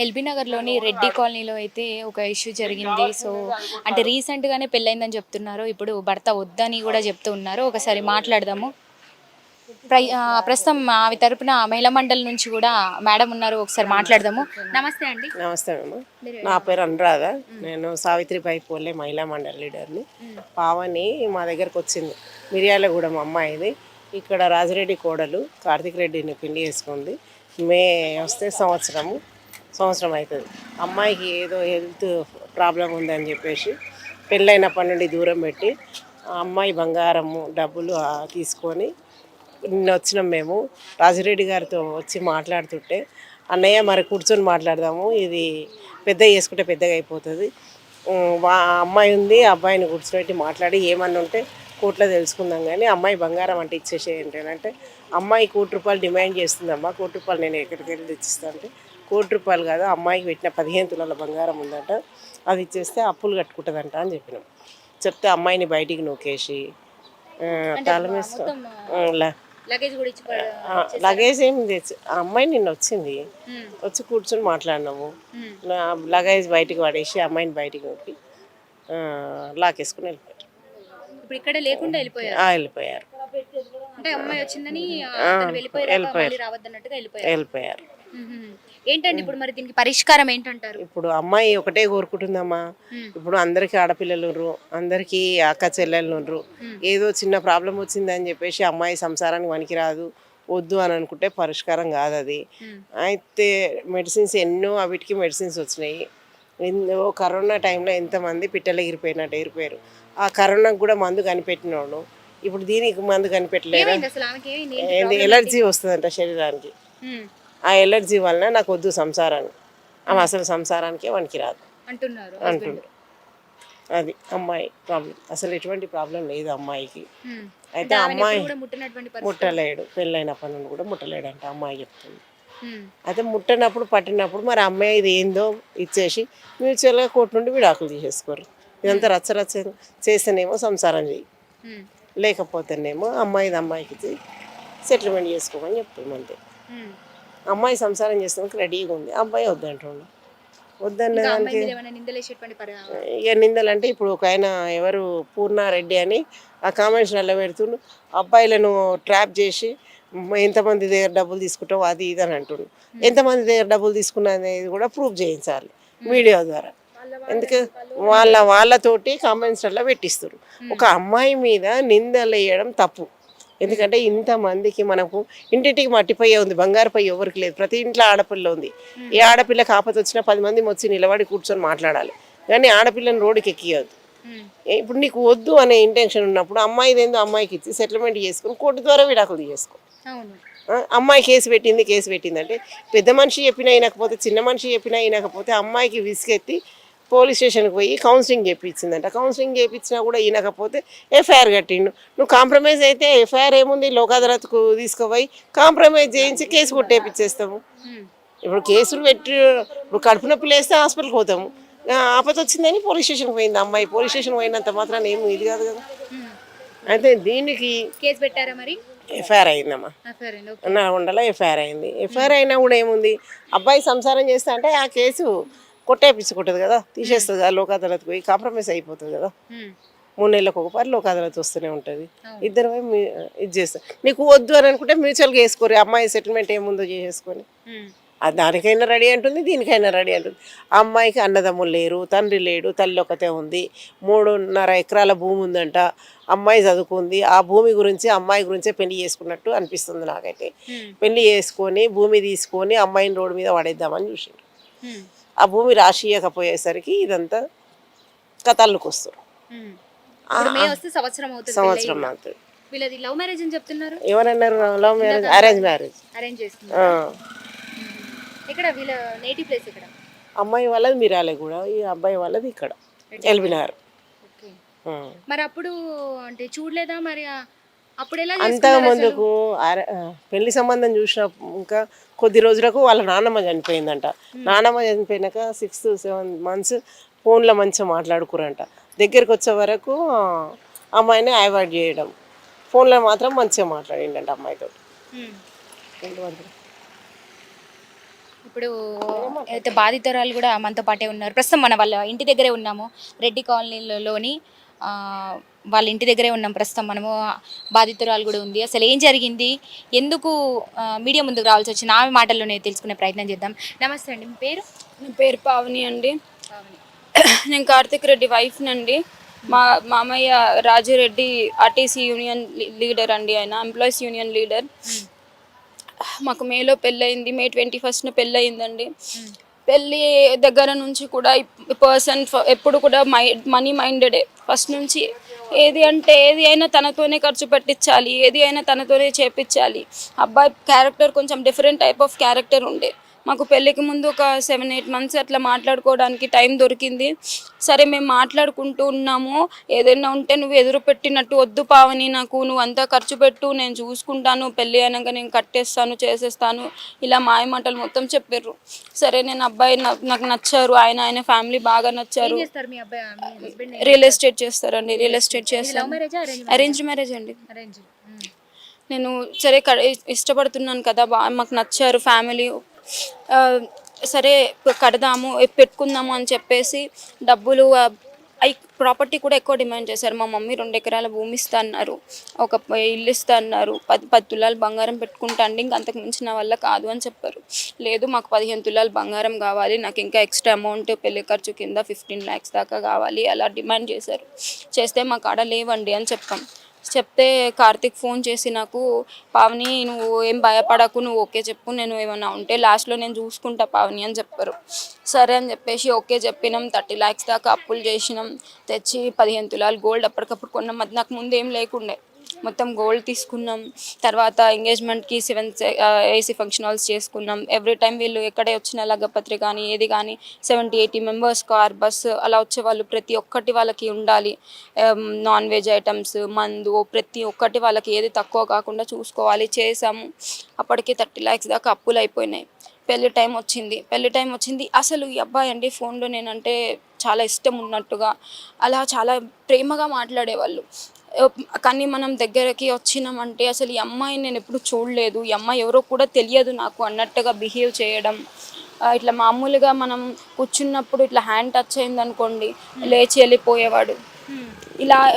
LB నగర్‌లోని రెడ్డి కాలనీలో అయితే ఒక ఇష్యూ జరిగింది. సో, అంటే రీసెంట్‌గానే పెళ్లయిందని చెప్తున్నారు. ఇప్పుడు భర్త వద్దని గూడా చెప్తూ ఉన్నారు. ఒకసారి మాట్లాడదాము. ప్రస్తుతం ఆమె తరపున మహిళా మండలి నుంచి గూడా మేడం ఉన్నారు. ఒకసారి మాట్లాడదాము. నమస్తే అండి. నమస్తే అమ్మ. మీరు నా పేరు అనురాధ. నేను సావిత్రిబాయి పూలే మహిళా మండలి లీడర్ని. పావని మా దగ్గరకు వచ్చింది. మిర్యాలగూడెం అమ్మాయిది. ఇక్కడ రాజిరెడ్డి కోడలు కార్తిక్ రెడ్డిని పెళ్లి చేసుకుంది. మే వస్తే సంవత్సరం అవుతుంది. అమ్మాయికి ఏదో హెల్త్ ప్రాబ్లం ఉందని చెప్పేసి పెళ్ళైనప్పటి నుండి దూరం పెట్టి ఆ అమ్మాయి బంగారము డబ్బులు తీసుకొని నిన్న వచ్చినాం మేము. రాజిరెడ్డి గారితో వచ్చి మాట్లాడుతుంటే అన్నయ్య మరి కూర్చొని మాట్లాడదాము, ఇది పెద్ద చేసుకుంటే పెద్దగా అయిపోతుంది, అమ్మాయి ఉంది, అబ్బాయిని కూర్చోబెట్టి మాట్లాడి ఏమన్నా ఉంటే కోర్టులో తెలుసుకుందాం, కానీ అమ్మాయి బంగారం అంటే ఇచ్చేసేయండి అంటే అమ్మాయి ₹1,00,00,000 డిమాండ్ చేస్తుందమ్మా. ₹1,00,00,000 నేను ఎక్కడికి వెళ్ళి తెచ్చిస్తా అంటే ₹1,00,00,000 కాదు, అమ్మాయికి పెట్టిన 15 తులాల బంగారం ఉందంట, అది ఇచ్చేస్తే అప్పులు కట్టుకుంటుందంట అని చెప్పినాం. చెప్తే అమ్మాయిని బయటికి నూకేసి లగేజ్ ఏం తెచ్చి ఆ అమ్మాయి నిన్న వచ్చింది, వచ్చి కూర్చొని మాట్లాడినాము. లగేజ్ బయటికి పడేసి అమ్మాయిని బయటికి నొప్పి లాకేసుకుని వెళ్ళిపోయారు. వెళ్ళిపోయారు. ఏంటండి ఇప్పుడు మరి దీనికి పరిష్కారం ఏంటంటారు? ఇప్పుడు అమ్మాయి ఒకటే కోరుకుంటుందమ్మా. ఇప్పుడు అందరికీ ఆడపిల్లలు ఉన్నారు, అందరికీ అక్క చెల్లెళ్ళు ఉన్నారు. ఏదో చిన్న ప్రాబ్లం వచ్చిందని చెప్పేసి అమ్మాయి సంసారానికి పనికిరాదు, వద్దు అని అనుకుంటే పరిష్కారం కాదు అది. అయితే మెడిసిన్స్ ఎన్నో అవిటికి మెడిసిన్స్ వచ్చినాయి. కరోనా టైంలో ఎంతమంది పిట్టలు ఎగిరిపోయారు. ఆ కరోనాకు కూడా మందు కనిపెట్టినోడు ఇప్పుడు దీనికి మందు కనిపెట్టలేదు. ఎలర్జీ వస్తుందంట శరీరానికి. ఆ ఎలర్జీ వలన నాకు వద్దు సంసారాన్ని, ఆమె అసలు సంసారానికే వనికి రాదు అంటున్నారు. అది అమ్మాయి ప్రాబ్లం. అసలు ఎటువంటి ప్రాబ్లం లేదు అమ్మాయికి. అయితే అమ్మాయి ముట్టలేడు, పెళ్ళైనప్పటి నుండి కూడా ముట్టలేడంట అమ్మాయి చెప్తుంది. అయితే ముట్టనప్పుడు పట్టినప్పుడు మరి అమ్మాయి ఇది ఏందో ఇచ్చేసి మ్యూచువల్గా కోర్టు నుండి విడాకులు తీసేసుకోరు. ఇదంతా రచ్చ చేస్తేనేమో సంసారం చెయ్యి, లేకపోతేనేమో అమ్మాయికి సెటిల్మెంట్ చేసుకోమని చెప్తుంది అంతే. అమ్మాయి సంసారం చేసేందుకు రెడీగా ఉంది, అబ్బాయి వద్దంటుండు. వద్దన్న దానికి ఇక నిందలు అంటే ఇప్పుడు ఒక ఆయన ఎవరు పూర్ణారెడ్డి అని ఆ కామెంట్స్లలో పెడుతుండు, అబ్బాయిలను ట్రాప్ చేసి ఎంతమంది దగ్గర డబ్బులు తీసుకుంటావు అది ఇది అని అంటుండు. ఎంతమంది దగ్గర డబ్బులు తీసుకున్నా అనేది కూడా ప్రూఫ్ చేయించాలి మీడియా ద్వారా. ఎందుకు వాళ్ళతోటి కామెంట్స్లలో పెట్టిస్తారు. ఒక అమ్మాయి మీద నిందలు వేయడం తప్పు. ఎందుకంటే ఇంతమందికి మనకు ఇంటింటికి మట్టిపోయే ఉంది, బంగారు పై ఎవరికి లేదు. ప్రతి ఇంట్లో ఆడపిల్ల ఉంది. ఏ ఆడపిల్లకి ఆపద వచ్చినా 10 మంది వచ్చి నిలబడి కూర్చొని మాట్లాడాలి, కానీ ఆడపిల్లని రోడ్డుకి ఎక్కియద్దు. ఇప్పుడు నీకు వద్దు అనే ఇంటెన్షన్ ఉన్నప్పుడు అమ్మాయిది ఏందో అమ్మాయికి ఇచ్చి సెటిల్మెంట్ చేసుకుని కోర్టు ద్వారా విడాకులు చేసుకో. అమ్మాయి కేసు పెట్టింది అంటే పెద్ద మనిషి చెప్పినా వినకపోతే, చిన్న మనిషి చెప్పినా వినకపోతే అమ్మాయికి విసిగెత్తి పోలీస్ స్టేషన్కి పోయి కౌన్సిలింగ్ చేయించిందంట. కౌన్సిలింగ్ చేయించినా కూడా వినకపోతే ఎఫ్ఐఆర్ కట్టిండు. నువ్వు కాంప్రమైజ్ అయితే ఎఫ్ఐఆర్ ఏముంది, లోక్ అదాలత్కు తీసుకుపోయి కాంప్రమైజ్ చేయించి కేసు కొట్టేపిచ్చేస్తాము. ఇప్పుడు కేసులు పెట్టి ఇప్పుడు కడుపు నొప్పి లేస్తే హాస్పిటల్కి పోతాము, ఆపద వచ్చిందని పోలీస్ స్టేషన్కి పోయింది అమ్మాయి. పోలీస్ స్టేషన్ పోయినంత మాత్రాన్ని ఏమి ఇది కాదు కదా. అయితే దీనికి కేసు పెట్టారా మరి? ఎఫ్ఐఆర్ అయిందమ్మా, నల్గొండలో ఎఫ్ఐఆర్ అయింది. ఎఫ్ఐఆర్ అయినా కూడా ఏముంది, అబ్బాయి సంసారం చేస్తా అంటే ఆ కేసు కొట్టేపించుకుంటుంది కదా, తీసేస్తుంది కదా, లోక్ అదాలత్కి పోయి కాంప్రమైజ్ అయిపోతుంది కదా. 3 నెలలకు ఒకసారి లోక్ అదాలత్ వస్తూనే ఉంటుంది. ఇద్దరు ఇది చేస్తారు. నీకు వద్దు అని అనుకుంటే మ్యూచువల్గా వేసుకోరు, అమ్మాయి సెటిల్మెంట్ ఏముందో చేసేసుకొని. దానికైనా రెడీ అంటుంది, దీనికైనా రెడీ అంటుంది. ఆ అమ్మాయికి అన్నదమ్ములు లేరు, తండ్రి లేడు, తల్లి ఒకతే ఉంది. 3.5 ఎకరాల భూమి ఉందంట. అమ్మాయి చదువుకుంది. ఆ భూమి గురించి అమ్మాయి గురించే పెళ్లి చేసుకున్నట్టు అనిపిస్తుంది నాకైతే. పెళ్లి చేసుకొని భూమి తీసుకొని అమ్మాయిని రోడ్డు మీద పడేద్దామని చూసిండు. ఆ భూమి రాసియకపోయేసరికి ఇదంతా కథల్లోకి వస్తారు. సంవత్సరం అవుతుంది. లవ్ మ్యారేజ్ అని చెప్తున్నారు. ఎవరన్నారు లవ్ మ్యారేజ్? Arrange marriage. అమ్మాయి వాళ్ళది మిర్యాలగూడ, ఈ అబ్బాయి వాళ్ళది ఇక్కడ ఎల్బీ నగర్. మరి అప్పుడు అంటే చూడలేదా మరి? అంత ముందుకు పెళ్లి సంబంధం చూసిన ఇంకా కొద్ది రోజులకు వాళ్ళ నాన్నమ్మ చనిపోయిందంట. నాన్నమ్మ చనిపోయినాక 6-7 months ఫోన్లో మంచిగా మాట్లాడుకురంట. దగ్గరికి వచ్చే వరకు అమ్మాయిని అవాయిడ్ చేయడం, ఫోన్లో మాత్రం మంచిగా మాట్లాడిండంట అమ్మాయితో. ఇప్పుడు అయితే బాధితురాలు కూడా మనతో పాటే ఉన్నారు. ప్రస్తుతం మన వాళ్ళ ఇంటి దగ్గరే ఉన్నాము. రెడ్డి కాలనీలోని వాళ్ళ ఇంటి దగ్గరే ఉన్నాం ప్రస్తుతం మనము. బాధితురాలు కూడా ఉంది. అసలు ఏం జరిగింది, ఎందుకు మీడియా ముందుకు రావాల్సి వచ్చింది, ఆమె మాటల్లోనే తెలుసుకునే ప్రయత్నం చేద్దాం. నమస్తే అండి, మీ పేరు? నా పేరు పావని అండి. నేను కార్తిక్ రెడ్డి వైఫ్ నండి. మా మామయ్య రాజురెడ్డి ఆర్టీసీ యూనియన్ లీడర్ అండి. ఆయన ఎంప్లాయీస్ యూనియన్ లీడర్. మాకు మేలో పెళ్ళయింది. మే 21న పెళ్ళయిందండి. పెళ్ళి దగ్గర నుంచి కూడా పర్సన్ ఎప్పుడు కూడా మనీ మైండెడే ఫస్ట్ నుంచి. ఏది అయినా తనతోనే ఖర్చు పెట్టించాలి, ఏది అయినా తనతోనే చేపించాలి. అబ్బాయి క్యారెక్టర్ కొంచెం డిఫరెంట్ టైప్ ఆఫ్ క్యారెక్టర్ ఉండే. మాకు పెళ్ళికి ముందు ఒక 7-8 మంత్స్ అట్లా మాట్లాడుకోవడానికి టైం దొరికింది. సరే మేము మాట్లాడుకుంటూ ఉన్నాము. ఏదైనా ఉంటే నువ్వు ఎదురు పెట్టినట్టు వద్దు పావని, నాకు నువ్వు అంతా ఖర్చు పెట్టు, నేను చూసుకుంటాను, పెళ్ళి అయినాక నేను కట్టేస్తాను, చేసేస్తాను, ఇలా మాయ మాటలు మొత్తం చెప్పారు. సరే నేను అబ్బాయి నాకు నచ్చారు, ఆయన ఫ్యామిలీ బాగా నచ్చారు. రియల్ ఎస్టేట్ చేస్తారండి. రియల్ ఎస్టేట్ చేస్తాను. అరేంజ్ మ్యారేజ్ అండి. నేను సరే ఇష్టపడుతున్నాను కదా, మాకు నచ్చారు ఫ్యామిలీ. సరే కడదాము, పెట్టుకుందాము అని చెప్పేసి డబ్బులు ప్రాపర్టీ కూడా ఎక్కువ డిమాండ్ చేశారు. మా మమ్మీ 2 ఎకరాల భూమి ఇస్తా అన్నారు, ఒక ఇల్లు ఇస్తా అన్నారు, 10 తులాలు బంగారం పెట్టుకుంటా అండి, ఇంక అంతకు మించి నా వల్ల కాదు అని చెప్పారు. లేదు మాకు 15 తులాలు బంగారం కావాలి, నాకు ఇంకా ఎక్స్ట్రా అమౌంట్ పెళ్లి ఖర్చు కింద 15 lakhs దాకా కావాలి, అలా డిమాండ్ చేశారు. చేస్తే మా కాడ లేవండి అని చెప్పాం. చెప్తే కార్తిక్ ఫోన్ చేసి నాకు, పావని నువ్వు ఏం భయపడకు, నువ్వు ఓకే చెప్పు, నేను ఏమైనా ఉంటే లాస్ట్లో నేను చూసుకుంటా పావని అని చెప్పారు. సరే అని చెప్పేసి ఓకే చెప్పినాం. 30 lakhs దాకా అప్పులు చేసినాం. తెచ్చి 15 తులాలు గోల్డ్ అప్పటికప్పుడు కొన్నాం. అది నాకు ముందు ఏం లేకుండే, మొత్తం గోల్డ్ తీసుకున్నాం. తర్వాత ఎంగేజ్మెంట్కి 7 AC ఫంక్షన్ హాల్స్ చేసుకున్నాం. ఎవ్రీ టైం వీళ్ళు ఎక్కడే వచ్చిన లగ్గపత్రి కానీ ఏది కానీ 70-80 మెంబర్స్ కార్ బస్ అలా వచ్చేవాళ్ళు. ప్రతి ఒక్కటి వాళ్ళకి ఉండాలి. నాన్ వెజ్ ఐటమ్స్, మందు, ప్రతి ఒక్కటి వాళ్ళకి ఏది తక్కువ కాకుండా చూసుకోవాలి. చేసాము. అప్పటికి 30 lakhs దాకా అప్పులు అయిపోయినాయి. పెళ్లి టైం వచ్చింది. అసలు ఈ అబ్బాయి అండి ఫోన్లో నేనంటే చాలా ఇష్టం ఉన్నట్టుగా, అలా చాలా ప్రేమగా మాట్లాడేవాళ్ళు. కానీ మనం దగ్గరకి వచ్చినామంటే అసలు ఈ అమ్మాయిని నేను ఎప్పుడు చూడలేదు, ఈ అమ్మాయి ఎవరో కూడా తెలియదు నాకు అన్నట్టుగా బిహేవ్ చేయడం. ఇట్లా మామూలుగా మనం కూర్చున్నప్పుడు ఇట్లా హ్యాండ్ టచ్ అయింది అనుకోండి, లేచి వెళ్ళిపోయేవాడు.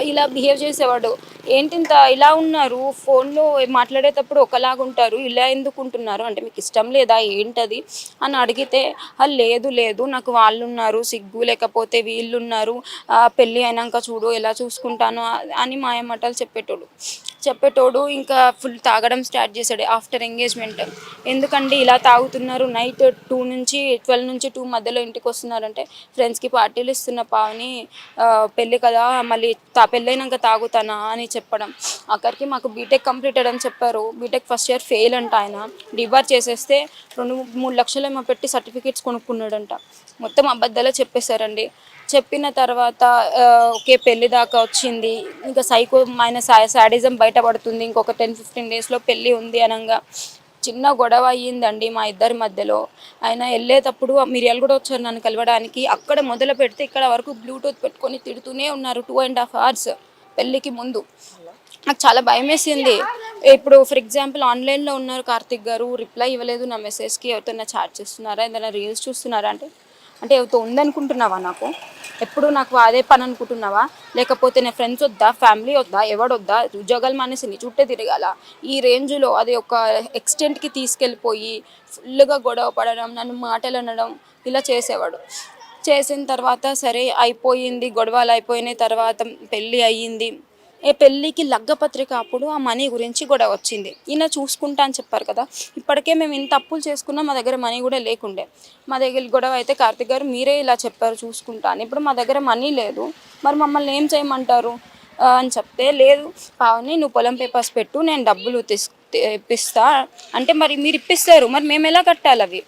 ఇలా బిహేవ్ చేసేవాడు. ఏంటింత ఇలా ఉన్నారు, ఫోన్లో మాట్లాడేటప్పుడు ఒకలాగుంటారు, ఇలా ఎందుకు ఉంటున్నారు అంటే మీకు ఇష్టం లేదా ఏంటది అని అడిగితే, లేదు నాకు వాళ్ళు ఉన్నారు, సిగ్గు లేకపోతే వీళ్ళు ఉన్నారు, పెళ్ళి అయినాక చూడు ఎలా చూసుకుంటాను అని మాయమాటలు చెప్పేటోడు. ఇంకా ఫుల్ తాగడం స్టార్ట్ చేశాడు ఆఫ్టర్ ఎంగేజ్మెంట్. ఎందుకండి ఇలా తాగుతున్నారు, నైట్ 12 నుంచి 2 మధ్యలో ఇంటికి వస్తున్నారంటే ఫ్రెండ్స్కి పార్టీలు ఇస్తున్న పావని, పెళ్ళి కదా మళ్ళీ పెళ్ళైనాక తాగుతానా అని చెప్పడం. అక్కడికి మాకు బీటెక్ కంప్లీటెడ్ అని చెప్పారు. బీటెక్ ఫస్ట్ ఇయర్ ఫెయిల్ అంట. ఆయన డిబార్ చేసేస్తే 2-3 లక్షలు ఏమో పెట్టి సర్టిఫికేట్స్ కొనుక్కున్నాడంట. మొత్తం అబద్ధాలు చెప్పేశారండి. చెప్పిన తర్వాత ఓకే పెళ్ళి దాకా వచ్చింది. ఇంకా సైకో ఆయన సాడిజం బయటపడుతుంది. ఇంకొక 10-15 డేస్లో పెళ్ళి ఉంది అనగా చిన్న గొడవ అయ్యిందండి మా ఇద్దరి మధ్యలో. ఆయన వెళ్ళేటప్పుడు మిరియాలు కూడా వచ్చారు నన్ను కలవడానికి. అక్కడ మొదలు పెడితే ఇక్కడ వరకు బ్లూటూత్ పెట్టుకొని తిడుతూనే ఉన్నారు 2.5 hours పెళ్ళికి ముందు. నాకు చాలా భయం వేసింది. ఇప్పుడు ఫర్ ఎగ్జాంపుల్ ఆన్లైన్లో ఉన్నారు కార్తిక్ గారు, రిప్లై ఇవ్వలేదు నా మెసేజ్కి, ఎవరితో చాట్ చేస్తున్నారా, ఏదైనా రీల్స్ చూస్తున్నారా అంటే ఎవరితో ఉందనుకుంటున్నావా, నాకు ఎప్పుడు నాకు అదే పని అనుకుంటున్నావా, లేకపోతే నా ఫ్రెండ్స్ వద్దా, ఫ్యామిలీ వద్దా, ఎవడొద్దా, ఉద్యోగాలు మానేసి నీ చుట్టే తిరగాల, ఈ రేంజ్లో అది ఒక ఎక్స్టెంట్కి తీసుకెళ్ళిపోయి ఫుల్గా గొడవ పడడం, నన్ను మాటలు అనడం ఇలా చేసేవాడు. చేసిన తర్వాత సరే అయిపోయింది, గొడవలు అయిపోయిన తర్వాత పెళ్ళి అయ్యింది. పెళ్ళికి లగ్గపత్రిక అప్పుడు ఆ మనీ గురించి గొడవ వచ్చింది. ఈయన చూసుకుంటా అని చెప్పారు కదా, ఇప్పటికే మేము ఇంత అప్పులు చేసుకున్నా మా దగ్గర మనీ కూడా లేకుండే. మా దగ్గర గొడవ అయితే కార్తిక్ గారు మీరే ఇలా చెప్పారు చూసుకుంటా అని, ఇప్పుడు మా దగ్గర మనీ లేదు, మరి మమ్మల్ని ఏం చేయమంటారు అని చెప్తే, లేదు పావని నువ్వు పొలం పేపర్స్ పెట్టు, నేను డబ్బులు ఇప్పిస్తా అంటే, మరి మీరు ఇప్పిస్తారు, మరి మేము ఎలా కట్టాలి అవి,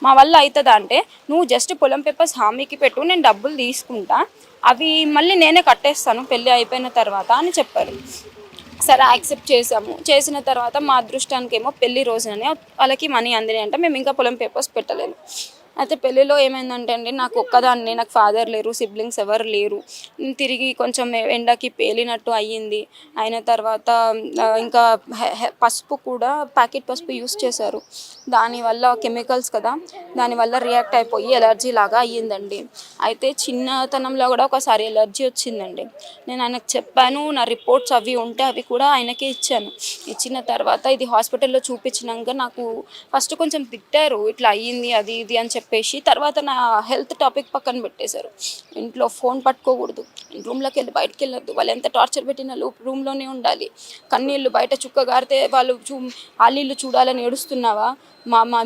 మా వల్ల అవుతుందా అంటే, నువ్వు జస్ట్ పొలం పేపర్స్ హామీకి పెట్టు, నేను డబ్బులు తీసుకుంటా, అవి మళ్ళీ నేనే కట్టేస్తాను పెళ్ళి అయిపోయిన తర్వాత అని చెప్పారు. సరే యాక్సెప్ట్ చేసాము. చేసిన తర్వాత మా అదృష్టానికి ఏమో పెళ్లి రోజుననే వాళ్ళకి మనీ అందినాయి అంటే మేము ఇంకా పొలం పేపర్స్ పెట్టలేదు. అయితే పెళ్ళిలో ఏమైందంటే అండి, నాకు ఒక్కదాన్ని, నాకు ఫాదర్ లేరు, సిబ్లింగ్స్ ఎవరు లేరు. తిరిగి కొంచెం ఎండకి పేలినట్టు అయ్యింది. అయిన తర్వాత ఇంకా పసుపు కూడా ప్యాకెట్ పసుపు యూస్ చేశారు. దానివల్ల కెమికల్స్ కదా, దానివల్ల రియాక్ట్ అయిపోయి ఎలర్జీ లాగా అయ్యిందండి. అయితే చిన్నతనంలో కూడా ఒకసారి ఎలర్జీ వచ్చిందండి. నేను ఆయనకు చెప్పాను, నా రిపోర్ట్స్ అవి ఉంటే అవి కూడా ఆయనకే ఇచ్చాను. ఇచ్చిన తర్వాత ఇది హాస్పిటల్లో చూపించినాక నాకు ఫస్ట్ కొంచెం తిట్టారు, ఇట్లా అయ్యింది అది ఇది అని చెప్పేసి. తర్వాత నా హెల్త్ టాపిక్ పక్కన పెట్టేశారు. ఇంట్లో ఫోన్ పట్టుకోకూడదు, రూమ్లోకి వెళ్ళి బయటకు వెళ్ళొద్దు, వాళ్ళు ఎంత టార్చర్ పెట్టినా రూమ్లోనే ఉండాలి, కన్నీళ్ళు బయట చుక్క గారితే వాళ్ళు ఆలీళ్ళు చూడాలని ఏడుస్తున్నావా,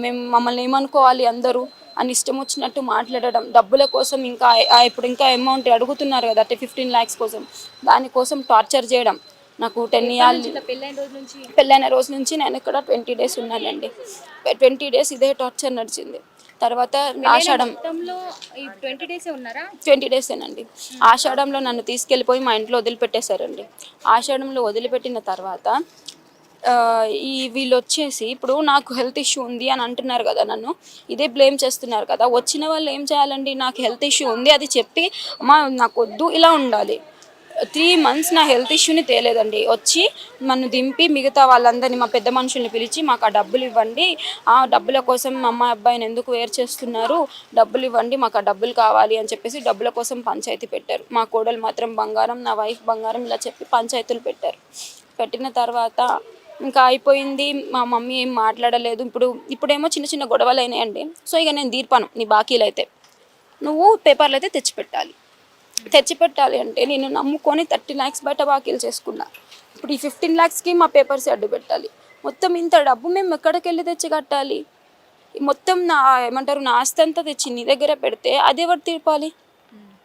మేము మమ్మల్ని ఏమనుకోవాలి అందరూ అని ఇష్టం వచ్చినట్టు మాట్లాడడం. డబ్బుల కోసం ఇంకా ఇప్పుడు ఇంకా అమౌంట్ అడుగుతున్నారు కదా, అంటే 15 lakhs కోసం, దానికోసం టార్చర్ చేయడం. నాకు 10 years పెళ్ళైన రోజు నుంచి నేను ఇక్కడ 20 days ఉన్నానండి. 20 days ఇదే టార్చర్ నడిచింది. తర్వాత ఆషాఢం 20 days ఉన్నారా? 20 days ఆషాఢంలో నన్ను తీసుకెళ్ళిపోయి మా ఇంట్లో వదిలిపెట్టేశారండి. ఆషాఢంలో వదిలిపెట్టిన తర్వాత వీళ్ళు వచ్చేసి ఇప్పుడు నాకు హెల్త్ ఇష్యూ ఉంది అని అంటున్నారు కదా, నన్ను ఇదే బ్లేమ్ చేస్తున్నారు కదా. వచ్చిన వాళ్ళు ఏం చేయాలండి, నాకు హెల్త్ ఇష్యూ ఉంది అది చెప్పి అమ్మా నాకు వద్దు ఇలా ఉండాలి. 3 months నా హెల్త్ ఇష్యూని తేలేదండి. వచ్చి నన్ను దింపి మిగతా వాళ్ళందరినీ, మా పెద్ద మనుషుల్ని పిలిచి మాకు ఆ డబ్బులు ఇవ్వండి, ఆ డబ్బుల కోసం మా అమ్మాయి అబ్బాయిని ఎందుకు వేరు చేస్తున్నారు, డబ్బులు ఇవ్వండి, మాకు ఆ డబ్బులు కావాలి అని చెప్పేసి డబ్బుల కోసం పంచాయతీ పెట్టారు. మా కోడలు మాత్రం బంగారం, నా వైఫ్ బంగారం ఇలా చెప్పి పంచాయతీలు పెట్టారు. పెట్టిన తర్వాత ఇంకా అయిపోయింది. మా మమ్మీ ఏం మాట్లాడలేదు. ఇప్పుడేమో చిన్న చిన్న గొడవలు అయినాయండి. సో ఇక నేను తీర్పాను, నీ బాకీలు అయితే నువ్వు పేపర్లు అయితే తెచ్చిపెట్టాలి అంటే నేను నమ్ముకొని 30 lakhs బయట బాకీలు చేసుకున్నా. ఇప్పుడు ఈ 15 lakhsకి మా పేపర్స్ అడ్డు పెట్టాలి. మొత్తం ఇంత డబ్బు మేము ఎక్కడికి వెళ్ళి తెచ్చి కట్టాలి? మొత్తం నా ఆస్తి అంతా తెచ్చి నీ దగ్గర పెడితే అది ఎవరు తీర్పాలి?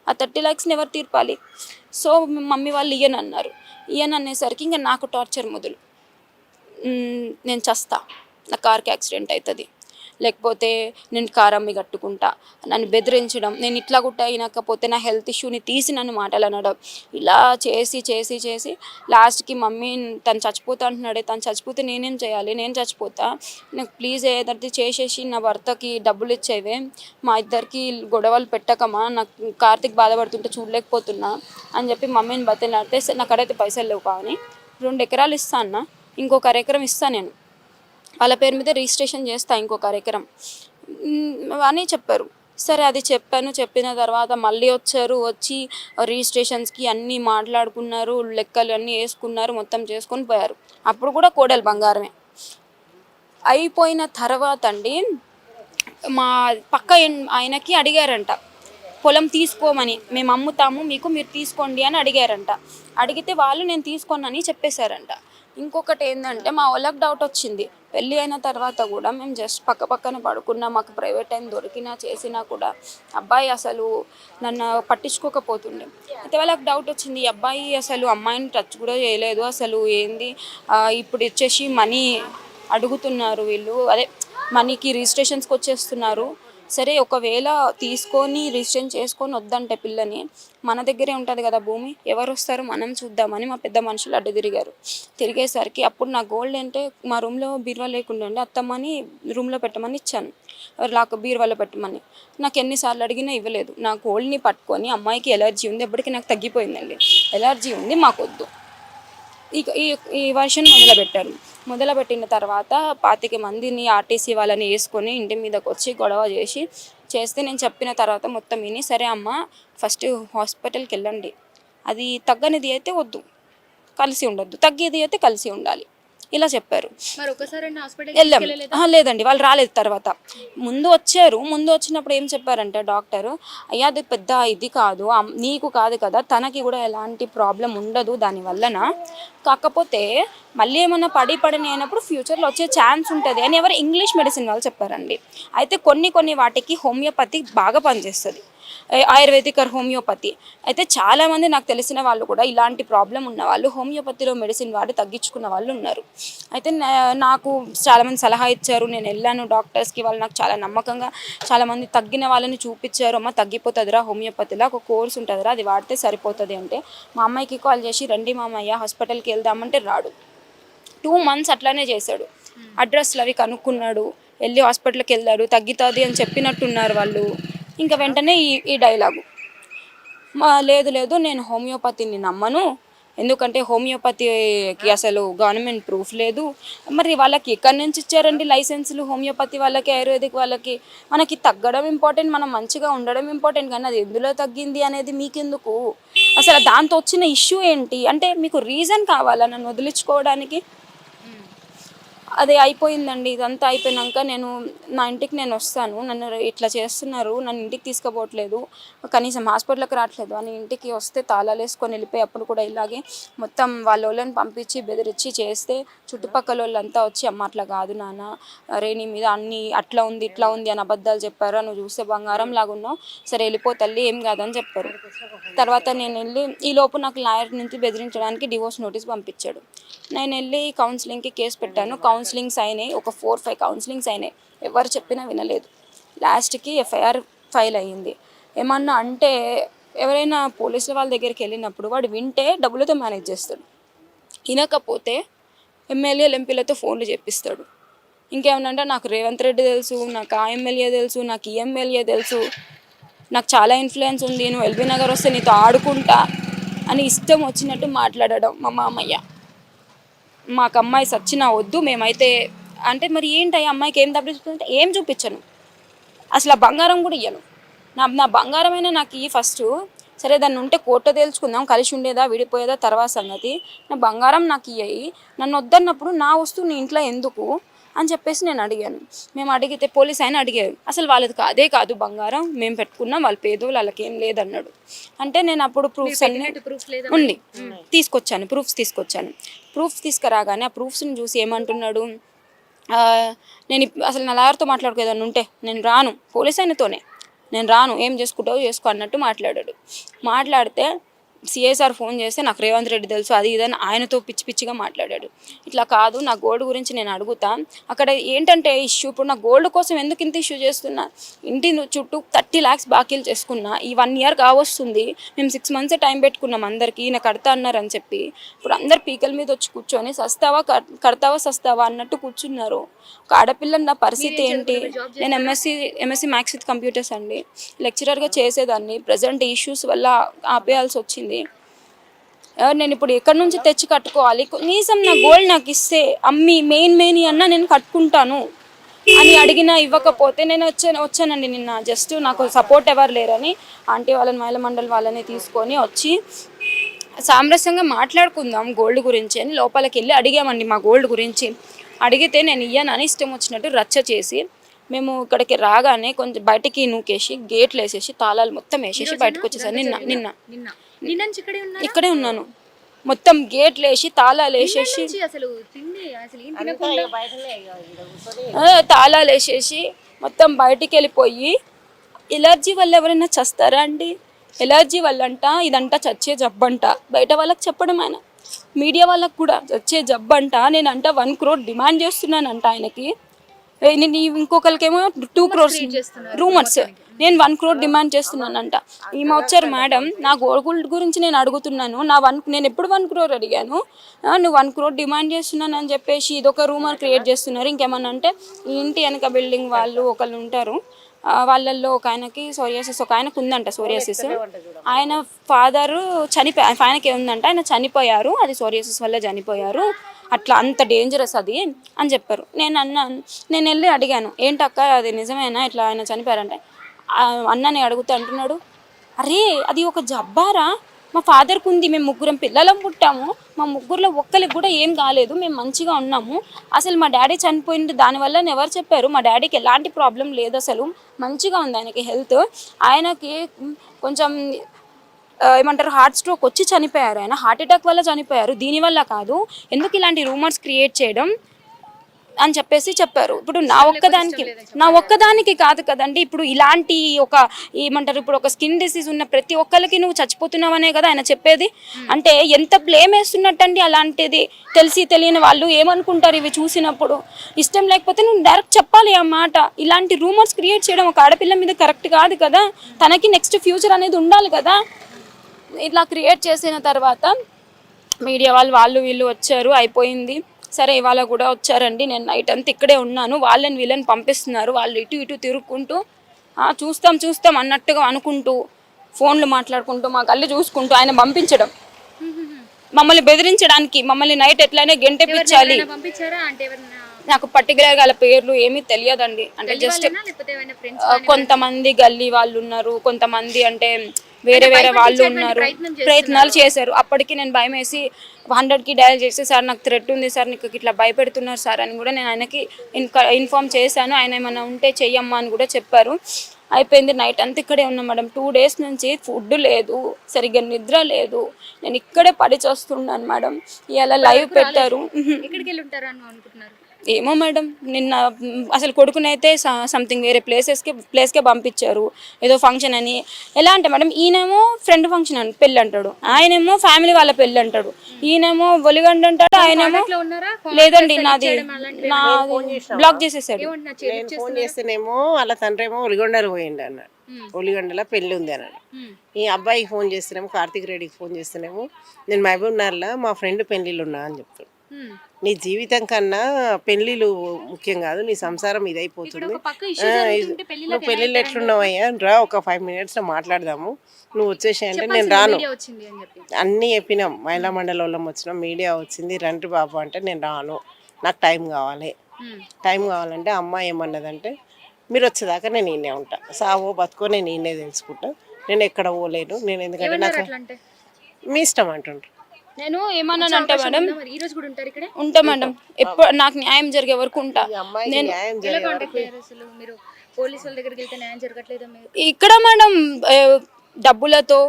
ఆ 30 lakhsని ఎవరు తీర్పాలి? సో మమ్మీ వాళ్ళు ఇయ్యననేసరికి ఇంకా నాకు టార్చర్ మొదలు. నేను చస్తా, నా కార్కి యాక్సిడెంట్ అవుతుంది, లేకపోతే నేను కార్ అమ్మి కట్టుకుంటా, నన్ను బెదిరించడం, నేను ఇట్లా గుట్ట అయినకపోతే నా హెల్త్ ఇష్యూని తీసి నన్ను మాటలు అనడం, ఇలా చేసి చేసి చేసి లాస్ట్కి మమ్మీ తను చచ్చిపోతా అంటున్నాడే, తను చచ్చిపోతే నేనేం చేయాలి, నేను చచ్చిపోతా, నాకు ప్లీజ్ ఏదైతే చేసేసి నా భర్తకి డబ్బులు ఇచ్చేవే, మా ఇద్దరికి గొడవలు పెట్టకమా, నాకు కార్తీక్ బాధపడుతుంటే చూడలేకపోతున్నా అని చెప్పి మమ్మీని బతిలాడితే, నాకు అక్కడైతే పైసలు లేవు కానీ 2 ఎకరాలు ఇస్తా అన్న, ఇంకొక ఎకరం ఇస్తాను నేను, వాళ్ళ పేరు మీద రిజిస్ట్రేషన్ చేస్తా ఇంకొక ఎకరం అని చెప్పారు. సరే అది చెప్పిన తర్వాత మళ్ళీ వచ్చి రిజిస్ట్రేషన్స్కి అన్నీ మాట్లాడుకున్నారు, లెక్కలు అన్నీ వేసుకున్నారు, మొత్తం చేసుకొని పోయారు. అప్పుడు కూడా కోడలు బంగారమే. అయిపోయిన తర్వాత అండి మా పక్క ఆయనకి అడిగారంట పొలం తీసుకోమని, మేము అమ్ముతాము మీకు, మీరు తీసుకోండి అని అడిగారంట. అడిగితే వాళ్ళు నేను తీసుకోనని చెప్పేశారంట. ఇంకొకటి ఏంటంటే మా వాళ్ళకి డౌట్ వచ్చింది, పెళ్ళి అయిన తర్వాత కూడా మేము జస్ట్ పక్కన పడుకున్నా, మాకు ప్రైవేట్ టైం దొరికినా చేసినా కూడా అబ్బాయి అసలు నన్ను పట్టించుకోకపోతుండే. అయితే వాళ్ళకి డౌట్ వచ్చింది, ఈ అబ్బాయి అసలు అమ్మాయిని టచ్ కూడా చేయలేదు, అసలు ఏంది ఇప్పుడు వచ్చేసి మనీ అడుగుతున్నారు వీళ్ళు, అదే మనీకి రిజిస్ట్రేషన్స్కి వచ్చేస్తున్నారు. సరే ఒకవేళ తీసుకొని రిజిస్ట్రేషన్ చేసుకొని వద్దంటే పిల్లని, మన దగ్గరే ఉంటుంది కదా భూమి, ఎవరు వస్తారు మనం చూద్దామని మా పెద్ద మనుషులు అడ్డు తిరిగేసరికి అప్పుడు నా గోల్డ్ అంటే మా రూమ్లో బీరువా లేకుండా ఉండే, అత్తమ్మని రూమ్లో పెట్టమని ఇచ్చాను, బీరువాలో పెట్టమని. నాకు ఎన్నిసార్లు అడిగినా ఇవ్వలేదు. నా గోల్డ్ని పట్టుకొని అమ్మాయికి ఎలర్జీ ఉంది, ఎప్పటికీ నాకు తగ్గిపోయిందండి, ఎలర్జీ ఉంది మాకొద్దు, ఈ వర్షన్ మొదలుపెట్టిన తర్వాత 25 మందిని ఆర్టీసీ వాళ్ళని వేసుకొని ఇంటి మీదకి వచ్చి గొడవ చేస్తే నేను చెప్పిన తర్వాత మొత్తం విని, సరే అమ్మ ఫస్ట్ హాస్పిటల్కి వెళ్ళండి, అది తగ్గనిది అయితే వద్దు, కలిసి ఉండొద్దు, తగ్గేది అయితే కలిసి ఉండాలి, ఇలా చెప్పారు. వెళ్ళాం. లేదండి వాళ్ళు రాలేదు. తర్వాత ముందు వచ్చినప్పుడు ఏం చెప్పారంటే డాక్టరు, అయ్యా అది పెద్ద ఇది కాదు, నీకు కాదు కదా, తనకి కూడా ఎలాంటి ప్రాబ్లం ఉండదు దానివల్లన, కాకపోతే మళ్ళీ ఏమన్నా పడిని అయినప్పుడు ఫ్యూచర్లో వచ్చే ఛాన్స్ ఉంటుంది అని ఎవరు ఇంగ్లీష్ మెడిసిన్ వాళ్ళు చెప్పారండి. అయితే కొన్ని వాటికి హోమియోపతి బాగా పనిచేస్తుంది, ఆయుర్వేదిక్ హోమియోపతి. అయితే చాలామంది నాకు తెలిసిన వాళ్ళు కూడా ఇలాంటి ప్రాబ్లం ఉన్న వాళ్ళు హోమియోపతిలో మెడిసిన్ వాడి తగ్గించుకున్న వాళ్ళు ఉన్నారు. అయితే నాకు చాలామంది సలహా ఇచ్చారు, నేను వెళ్ళాను డాక్టర్స్కి, వాళ్ళు నాకు చాలా నమ్మకంగా చాలామంది తగ్గిన వాళ్ళని చూపించారు, అమ్మ తగ్గిపోతుందిరా హోమియోపతిలో ఒక కోర్స్ ఉంటుందిరా, అది వాడితే సరిపోతుంది అంటే. మా అమ్మాయికి కాల్ చేసి రండి మామయ్య హాస్పిటల్కి వెళ్దామంటే రాడు. 2 months అట్లానే చేశాడు, అడ్రస్లు అవి కనుక్కున్నాడు, వెళ్ళి హాస్పిటల్కి వెళ్ళారు, తగ్గుతుంది అని చెప్పినట్టున్నారు వాళ్ళు. ఇంకా వెంటనే ఈ డైలాగు, లేదు లేదు నేను హోమియోపతిని నమ్మను, ఎందుకంటే హోమియోపతికి అసలు గవర్నమెంట్ ప్రూఫ్ లేదు. మరి వాళ్ళకి ఎక్కడి నుంచి ఇచ్చారండి లైసెన్సులు? హోమియోపతి వాళ్ళకి, ఆయుర్వేదిక్ వాళ్ళకి. మనకి తగ్గడం ఇంపార్టెంట్, మనం మంచిగా ఉండడం ఇంపార్టెంట్, కానీ అది ఎందులో తగ్గింది అనేది మీకెందుకు? అసలు దాంతో వచ్చిన ఇష్యూ ఏంటి అంటే మీకు రీజన్ కావాలా నన్ను వదిలించుకోవడానికి? అదే అయిపోయిందండి. ఇదంతా అయిపోయినాక నా ఇంటికి నేను వస్తాను, నన్ను ఇట్లా చేస్తున్నారు, నన్ను ఇంటికి తీసుకుపోవట్లేదు, కనీసం హాస్పిటల్కి రావట్లేదు అని ఇంటికి వస్తే తాళాలు వేసుకొని వెళ్ళిపోయి అప్పుడు కూడా ఇలాగే మొత్తం వాళ్ళని పంపించి బెదిరించి చేస్తే చుట్టుపక్కల వాళ్ళంతా వచ్చి అమ్మ అట్లా కాదు నాన్న, అరే నీ మీద అన్ని అట్లా ఉంది ఇట్లా ఉంది అని అబద్ధాలు చెప్పారు, నువ్వు చూస్తే బంగారం లాగున్నావు, సరే వెళ్ళిపో తల్లి ఏం కాదని చెప్పారు. తర్వాత నేను వెళ్ళి ఈలోపు నాకు లాయర్ నుంచి బెదిరించడానికి డివోర్స్ నోటీస్ పంపించాడు. నేను వెళ్ళి కౌన్సిలింగ్కి కేసు పెట్టాను. కౌన్సిలింగ్స్ అయినాయి, ఒక 4-5 కౌన్సిలింగ్స్ అయినాయి, ఎవరు చెప్పినా వినలేదు. లాస్ట్కి ఎఫ్ఐఆర్ ఫైల్ అయ్యింది. ఏమన్నా అంటే ఎవరైనా పోలీసుల వాళ్ళ దగ్గరికి వెళ్ళినప్పుడు వాడు వింటే డబ్బులతో మేనేజ్ చేస్తాడు, వినకపోతే ఎమ్మెల్యేలు ఎంపీలతో ఫోన్లు చెప్పిస్తాడు. ఇంకేమన్నా నాకు రేవంత్ రెడ్డి తెలుసు, నాకు ఆ ఎమ్మెల్యే తెలుసు, నాకు ఈ ఎమ్మెల్యే తెలుసు, నాకు చాలా ఇన్ఫ్లుయెన్స్ ఉంది, నువ్వు ఎల్బీ నగర్ వస్తే నీతో ఆడుకుంటా అని ఇష్టం వచ్చినట్టు మాట్లాడడం మా మామయ్య. మాకు అమ్మాయి సచ్చినా వద్దు, మేమైతే అంటే మరి ఏంటి అమ్మాయికి ఏం చూపిస్తుంటే ఏం చూపించను, అసలు ఆ బంగారం కూడా ఇయ్యను. నా బంగారమైనా నాకు ఈ ఫస్ట్, సరే దాన్ని ఉంటే కోర్టు తేల్చుకుందాం, కలిసి ఉండేదా విడిపోయేదా తర్వాత సంగతి, నా బంగారం నాకు ఇయ్యి, నన్ను వద్దన్నప్పుడు నా వస్తువు నీ ఇంట్లో ఎందుకు అని చెప్పేసి నేను అడిగాను. మేము అడిగితే పోలీస్ ఆయన అడిగారు, అసలు వాళ్ళది అదే కాదు బంగారం, మేము పెట్టుకున్నాం, వాళ్ళ పేదోళ్ళు, వాళ్ళకి ఏం లేదన్నాడు. అంటే నేను అప్పుడు ప్రూఫ్స్ అన్ని ఉండి తీసుకొచ్చాను, ప్రూఫ్స్ తీసుకురాగానే ఆ ప్రూఫ్స్ని చూసి ఏమంటున్నాడు, నేను అసలు నా లాయర్తో మాట్లాడుకోదాన్ని ఉంటే నేను రాను, పోలీస్ ఆయనతోనే నేను రాను, ఏం చేసుకుంటావు చేసుకో అన్నట్టు మాట్లాడితే సిఎస్ఆర్ ఫోన్ చేస్తే నాకు రేవంత్ రెడ్డి తెలుసు అది ఇదని ఆయనతో పిచ్చిగా మాట్లాడాడు. ఇట్లా కాదు, నా గోల్డ్ గురించి నేను అడుగుతా, అక్కడ ఏంటంటే ఇష్యూ, ఇప్పుడు నా గోల్డ్ కోసం ఎందుకు ఇంత ఇష్యూ చేస్తున్నా, ఇంటి చుట్టూ 30 lakhs బాకీలు చేసుకున్నా, ఈ 1 year కావస్తుంది, మేము 6 months టైం పెట్టుకున్నాం అందరికీ, ఈయన కడతా అన్నారని చెప్పి, ఇప్పుడు అందరు పీకల మీద వచ్చి కూర్చొని సస్తావా అన్నట్టు కూర్చున్నారు. ఒక ఆడపిల్ల నా పరిస్థితి ఏంటి? నేను ఎంఎస్సి మ్యాథ్స్ విత్ కంప్యూటర్స్ అండి, లెక్చరర్గా చేసేదాన్ని, ప్రజెంట్ ఇష్యూస్ వల్ల ఆపేయాల్సి వచ్చింది. నేను ఇప్పుడు ఎక్కడి నుంచి తెచ్చి కట్టుకోవాలి? కనీసం నా గోల్డ్ నాకు ఇస్తే అమ్మి మెయిన్ అన్నా నేను కట్టుకుంటాను అని అడిగినా ఇవ్వకపోతే నేను వచ్చానండి నిన్న. జస్ట్ నాకు సపోర్ట్ ఎవరు లేరని ఆంటీ వాళ్ళని, మహిళా మండలి వాళ్ళని తీసుకొని వచ్చి సామరస్యంగా మాట్లాడుకుందాం గోల్డ్ గురించి అని లోపలికి వెళ్ళి అడిగామండి మా గోల్డ్ గురించి. అడిగితే నేను ఇయ్యనని ఇష్టం వచ్చినట్టు రచ్చ చేసి మేము ఇక్కడికి రాగానే కొంచెం బయటికి నూకేసి గేట్లు వేసేసి తాళాలు మొత్తం వేసేసి బయటకు వచ్చేసాను. నిన్న ఇక్కడే ఉన్నాను, మొత్తం గేట్లు వేసి తాళాలు వేసేసి తాళాలు వేసేసి మొత్తం బయటికి వెళ్ళిపోయి, ఎలర్జీ వల్ల ఎవరైనా చస్తారా అండి? ఎలర్జీ వల్ల అంట ఇదంతా చచ్చే జబ్బంట, బయట వాళ్ళకి చెప్పడం, ఆయన మీడియా వాళ్ళకు కూడా చచ్చే జబ్బంట. నేనంట 1 crore డిమాండ్ చేస్తున్నానంట ఆయనకి, నేను ఇంకొకరికేమో 2 crores రూమర్స్, నేను 1 crore డిమాండ్ చేస్తున్నానంట. ఈమె వచ్చారు, మేడం నా గోల్డ్ గురించి నేను అడుగుతున్నాను, నేను ఎప్పుడు 1 crore అడిగాను, నువ్వు 1 crore డిమాండ్ చేస్తున్నాను అని చెప్పేసి ఇదొక రూమర్ క్రియేట్ చేస్తున్నారు. ఇంకేమన్నా అంటే ఈ ఇంటి వెనక బిల్డింగ్ వాళ్ళు ఒకళ్ళు ఉంటారు, వాళ్ళల్లో ఒక ఆయనకి సోరియాసిస్, ఒక ఆయనకు ఉందంట సోరియాసిస్, ఆయన ఫాదరు ఆయనకి ఉందంట, ఆయన చనిపోయారు, అది సోరియాసిస్ వల్ల చనిపోయారు, అట్లా అంత డేంజరస్ అది అని చెప్పారు. నేను వెళ్ళి అడిగాను, ఏంటక్క అది నిజమేనా ఇట్లా ఆయన చనిపోయారంటే, అన్నని అడుగుతూ అంటున్నాడు, అరే అది ఒక జబ్బారా, మా ఫాదర్కి ఉంది, మేము 3 పిల్లలం పుట్టాము, మా 3లో ఒక్కరికి కూడా ఏం కాలేదు, మేము మంచిగా ఉన్నాము, అసలు మా డాడీ చనిపోయింది దానివల్ల ఎవరు చెప్పారు, మా డాడీకి ఎలాంటి ప్రాబ్లం లేదు, అసలు మంచిగా ఉంది ఆయనకి హెల్త్, ఆయనకి కొంచెం ఏమంటారు హార్ట్ స్ట్రోక్ వచ్చి చనిపోయారు, ఆయన హార్ట్ అటాక్ వల్ల చనిపోయారు, దీనివల్ల కాదు, ఎందుకు ఇలాంటి రూమర్స్ క్రియేట్ చేయడం అని చెప్పేసి చెప్పారు. ఇప్పుడు నా ఒక్కదానికి కాదు కదండి, ఇప్పుడు ఇలాంటి ఒక ఏమంటారు, ఇప్పుడు ఒక స్కిన్ డిసీజ్ ఉన్న ప్రతి ఒక్కరికి నువ్వు చచ్చిపోతున్నావనే కదా ఆయన చెప్పేది. అంటే ఎంత బ్లేమ్ వేస్తున్నట్టండి, అలాంటిది తెలిసి తెలియని వాళ్ళు ఏమనుకుంటారు ఇవి చూసినప్పుడు. ఇష్టం లేకపోతే నువ్వు డైరెక్ట్ చెప్పాలి ఆ మాట. ఇలాంటి రూమర్స్ క్రియేట్ చేయడం ఒక ఆడపిల్ల మీద కరెక్ట్ కాదు కదా, తనకి నెక్స్ట్ ఫ్యూచర్ అనేది ఉండాలి కదా. ఇట్లా క్రియేట్ చేసిన తర్వాత మీడియా వాళ్ళు వీళ్ళు వచ్చారు, అయిపోయింది. సరే ఇవాళ కూడా వచ్చారండి, నేను నైట్ అంతా ఇక్కడే ఉన్నాను, వాళ్ళని వీళ్ళని పంపిస్తున్నారు, వాళ్ళు ఇటు ఇటు తిరుగుకుంటూ చూస్తాం అన్నట్టుగా అనుకుంటూ ఫోన్లు మాట్లాడుకుంటూ మా కళ్ళు చూసుకుంటూ ఆయన పంపించడం, మమ్మల్ని బెదిరించడానికి, మమ్మల్ని నైట్ ఎట్లయినా గెంటెపించాలి. పంపించారా అంటే ఎవరైనా నాకు పర్టికులర్ గా పేర్లు ఏమీ తెలియదండి, అంటే జస్ట్ కొంతమంది గల్లీ వాళ్ళు ఉన్నారు, కొంతమంది అంటే వేరే వాళ్ళు ఉన్నారు, ప్రయత్నాలు చేశారు. అప్పటికి నేను భయం వేసి 100కి డయల్ చేసి, సార్ నాకు థ్రెట్ ఉంది సార్, నీకు ఇట్లా భయపెడుతున్నారు సార్ అని కూడా నేను ఆయనకి ఇన్ఫార్మ్ చేశాను. ఆయన ఏమైనా ఉంటే చెయ్యమ్మా అని కూడా చెప్పారు. అయిపోయింది, నైట్ అంతా ఇక్కడే ఉన్నాం మేడం. 2 days నుంచి ఫుడ్ లేదు, సరిగ్గా నిద్ర లేదు, నేను ఇక్కడే పడి చేస్తున్నాను మేడం. ఇలా లైవ్ పెట్టారు. ఎక్కడికి వెళ్ళి ఉంటారు అని అనుకుంటున్నారు? ఏమో మేడం, నిన్న అసలు కొడుకునైతే సంథింగ్ వేరే ప్లేస్కే పంపించారు, ఏదో ఫంక్షన్ అని. ఎలా అంటే మేడం, ఈయనేమో ఫ్రెండ్ ఫంక్షన్ అని పెళ్ళి అంటాడు, ఆయనేమో ఫ్యామిలీ వాళ్ళ పెళ్ళి అంటాడు, ఈయనేమో ఒలిగండ అంటాడు, ఆయనేమో లేదండి నాది బ్లాక్ చేసేసాడు. నేను ఫోన్ చేస్తేనేమో వాళ్ళ తండ్రి ఏమో ఒలిగొండలు పోయిండు అన్నాడు, ఒలిగొండలో పెళ్ళి ఉంది అన్నాడు. ఈ అబ్బాయికి ఫోన్ చేస్తేనేమో, కార్తిక్ రెడ్డికి ఫోన్ చేస్తేనేమో, నేను మహబూబ్నగర్లో మా ఫ్రెండ్ పెళ్ళిళ్ళు ఉన్నా అని చెప్తాడు. నీ జీవితం కన్నా పెళ్ళిళ్ళు ముఖ్యం కాదు, నీ సంసారం ఇదైపోతుంది, నువ్వు పెళ్ళిళ్ళు ఎట్లున్నావయ్యా రా, ఒక 5 minutes మాట్లాడదాము, నువ్వు వచ్చేసి అంటే నేను రాను. అన్నీ చెప్పినాం, మహిళా మండలంలో వచ్చినాం, మీడియా వచ్చింది, రండి బాబు అంటే నేను రాను, నాకు టైం కావాలంటే అమ్మాయి ఏమన్నదంటే, మీరు వచ్చేదాకా నేను ఈయనే ఉంటా, సావో బతుకో నేను ఈయనే తెలుసుకుంటా, నేను ఎక్కడ పోలేను, నేను ఎందుకంటే నాకు మీ ఇష్టం అంటుండ్రు. నేను ఏమన్నానంటే మేడం, ఈ రోజు కూడా ఉంటారు ఇక్కడ, ఉంటా మేడం, ఎప్పుడు నాకు న్యాయం జరిగే వరకు ఉంటా. నేను ఇక్కడ మేడం డబ్బులతో,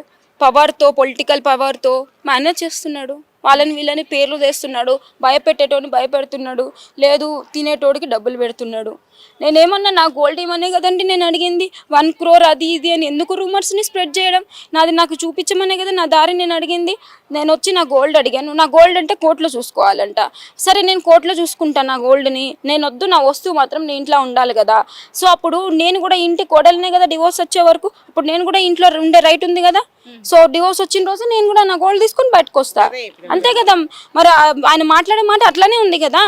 పవర్తో, పొలిటికల్ పవర్తో మేనేజ్ చేస్తున్నాడు, వాళ్ళని వీళ్ళని పేర్లు తెస్తున్నాడు, భయపెట్టేటోని భయపెడుతున్నాడు, లేదు తినేటోడికి డబ్బులు పెడుతున్నాడు. నేనేమన్నా నా గోల్డ్ ఇవ్వనే కదండి నేను అడిగింది, 1 crore అది ఇది అని ఎందుకు రూమర్స్ని స్ప్రెడ్ చేయడం, నాది నాకు చూపించమనే కదా నా దారి నేను అడిగింది. నేను వచ్చి నా గోల్డ్ అడిగాను, నా గోల్డ్ అంటే కోర్టులో చూసుకోవాలంట. సరే నేను కోర్టులో చూసుకుంటాను నా గోల్డ్ని, నేను వద్దు, నా వస్తువు మాత్రం నీ ఇంట్లో ఉండాలి కదా. సో అప్పుడు నేను కూడా ఇంటి కోడలనే కదా, డివోర్స్ వచ్చే వరకు ఇప్పుడు నేను కూడా ఇంట్లో ఉండే రైట్ ఉంది కదా. సో డివోర్స్ వచ్చిన రోజు నేను కూడా నా గోల్డ్ తీసుకొని బయటకు వస్తా, అంతే కదా. మరి ఆయన మాట్లాడే మాట అట్లానే ఉంది కదా.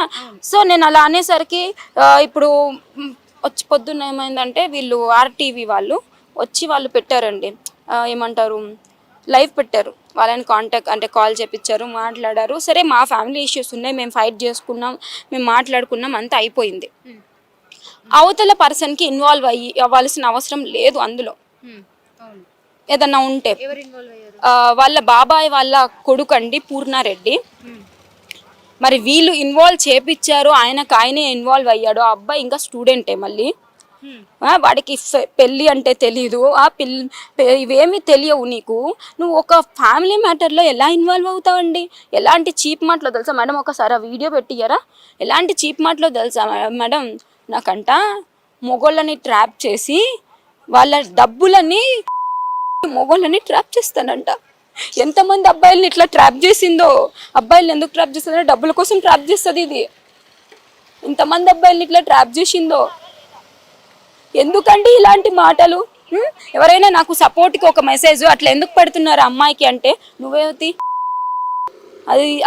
సో నేను అలా అనేసరికి ఇప్పుడు వచ్చి పొద్దున్న ఏమైందంటే, వీళ్ళు RTV వాళ్ళు వచ్చి వాళ్ళు పెట్టారండి, ఏమంటారు లైవ్ పెట్టారు, వాళ్ళని కాంటాక్ట్ అంటే కాల్ చేపించారు, మాట్లాడారు. సరే మా ఫ్యామిలీ ఇష్యూస్ ఉన్నాయి, మేము ఫైట్ చేసుకున్నాం, మేము మాట్లాడుకున్నాం, అంతా అయిపోయింది. అవతల పర్సన్కి ఇన్వాల్వ్ అవ్వాల్సిన అవసరం లేదు అందులో. ఏదన్నా ఉంటే వాళ్ళ బాబాయ్ వాళ్ళ కొడుకండి పూర్ణారెడ్డి, మరి వీళ్ళు ఇన్వాల్వ్ చేపించారు, ఆయనే ఇన్వాల్వ్ అయ్యాడు. ఆ అబ్బాయి ఇంకా స్టూడెంటే, మళ్ళీ వాడికి పెళ్ళి అంటే తెలీదు, ఇవేమీ తెలియవు నీకు, నువ్వు ఒక ఫ్యామిలీ మ్యాటర్లో ఎలా ఇన్వాల్వ్ అవుతావండి? ఎలాంటి చీప్ మాటలో తెలుసా మేడం, ఒకసారి ఆ వీడియో పెట్టియ్యారా, ఎలాంటి చీప్ మాటలో తెలుసా మేడం, నాకంట మొగోళ్ళని ట్రాప్ చేసి వాళ్ళ డబ్బులని మొగోళ్ళని ట్రాప్ చేస్తానంట. ఎంతమంది అబ్బాయిల్ని ఇట్లా ట్రాప్ చేసిందో, అబ్బాయిలు ఎందుకు ట్రాప్ చేస్తుందో, డబ్బుల కోసం ట్రాప్ చేస్తుంది ఇది. ఇంతమంది అబ్బాయిల్ని ఇట్లా ట్రాప్ చేసిందో, ఎందుకండి ఇలాంటి మాటలు? ఎవరైనా నాకు సపోర్ట్కి ఒక మెసేజ్ అట్లా ఎందుకు పెడుతున్నారు అమ్మాయికి అంటే, నువ్వేది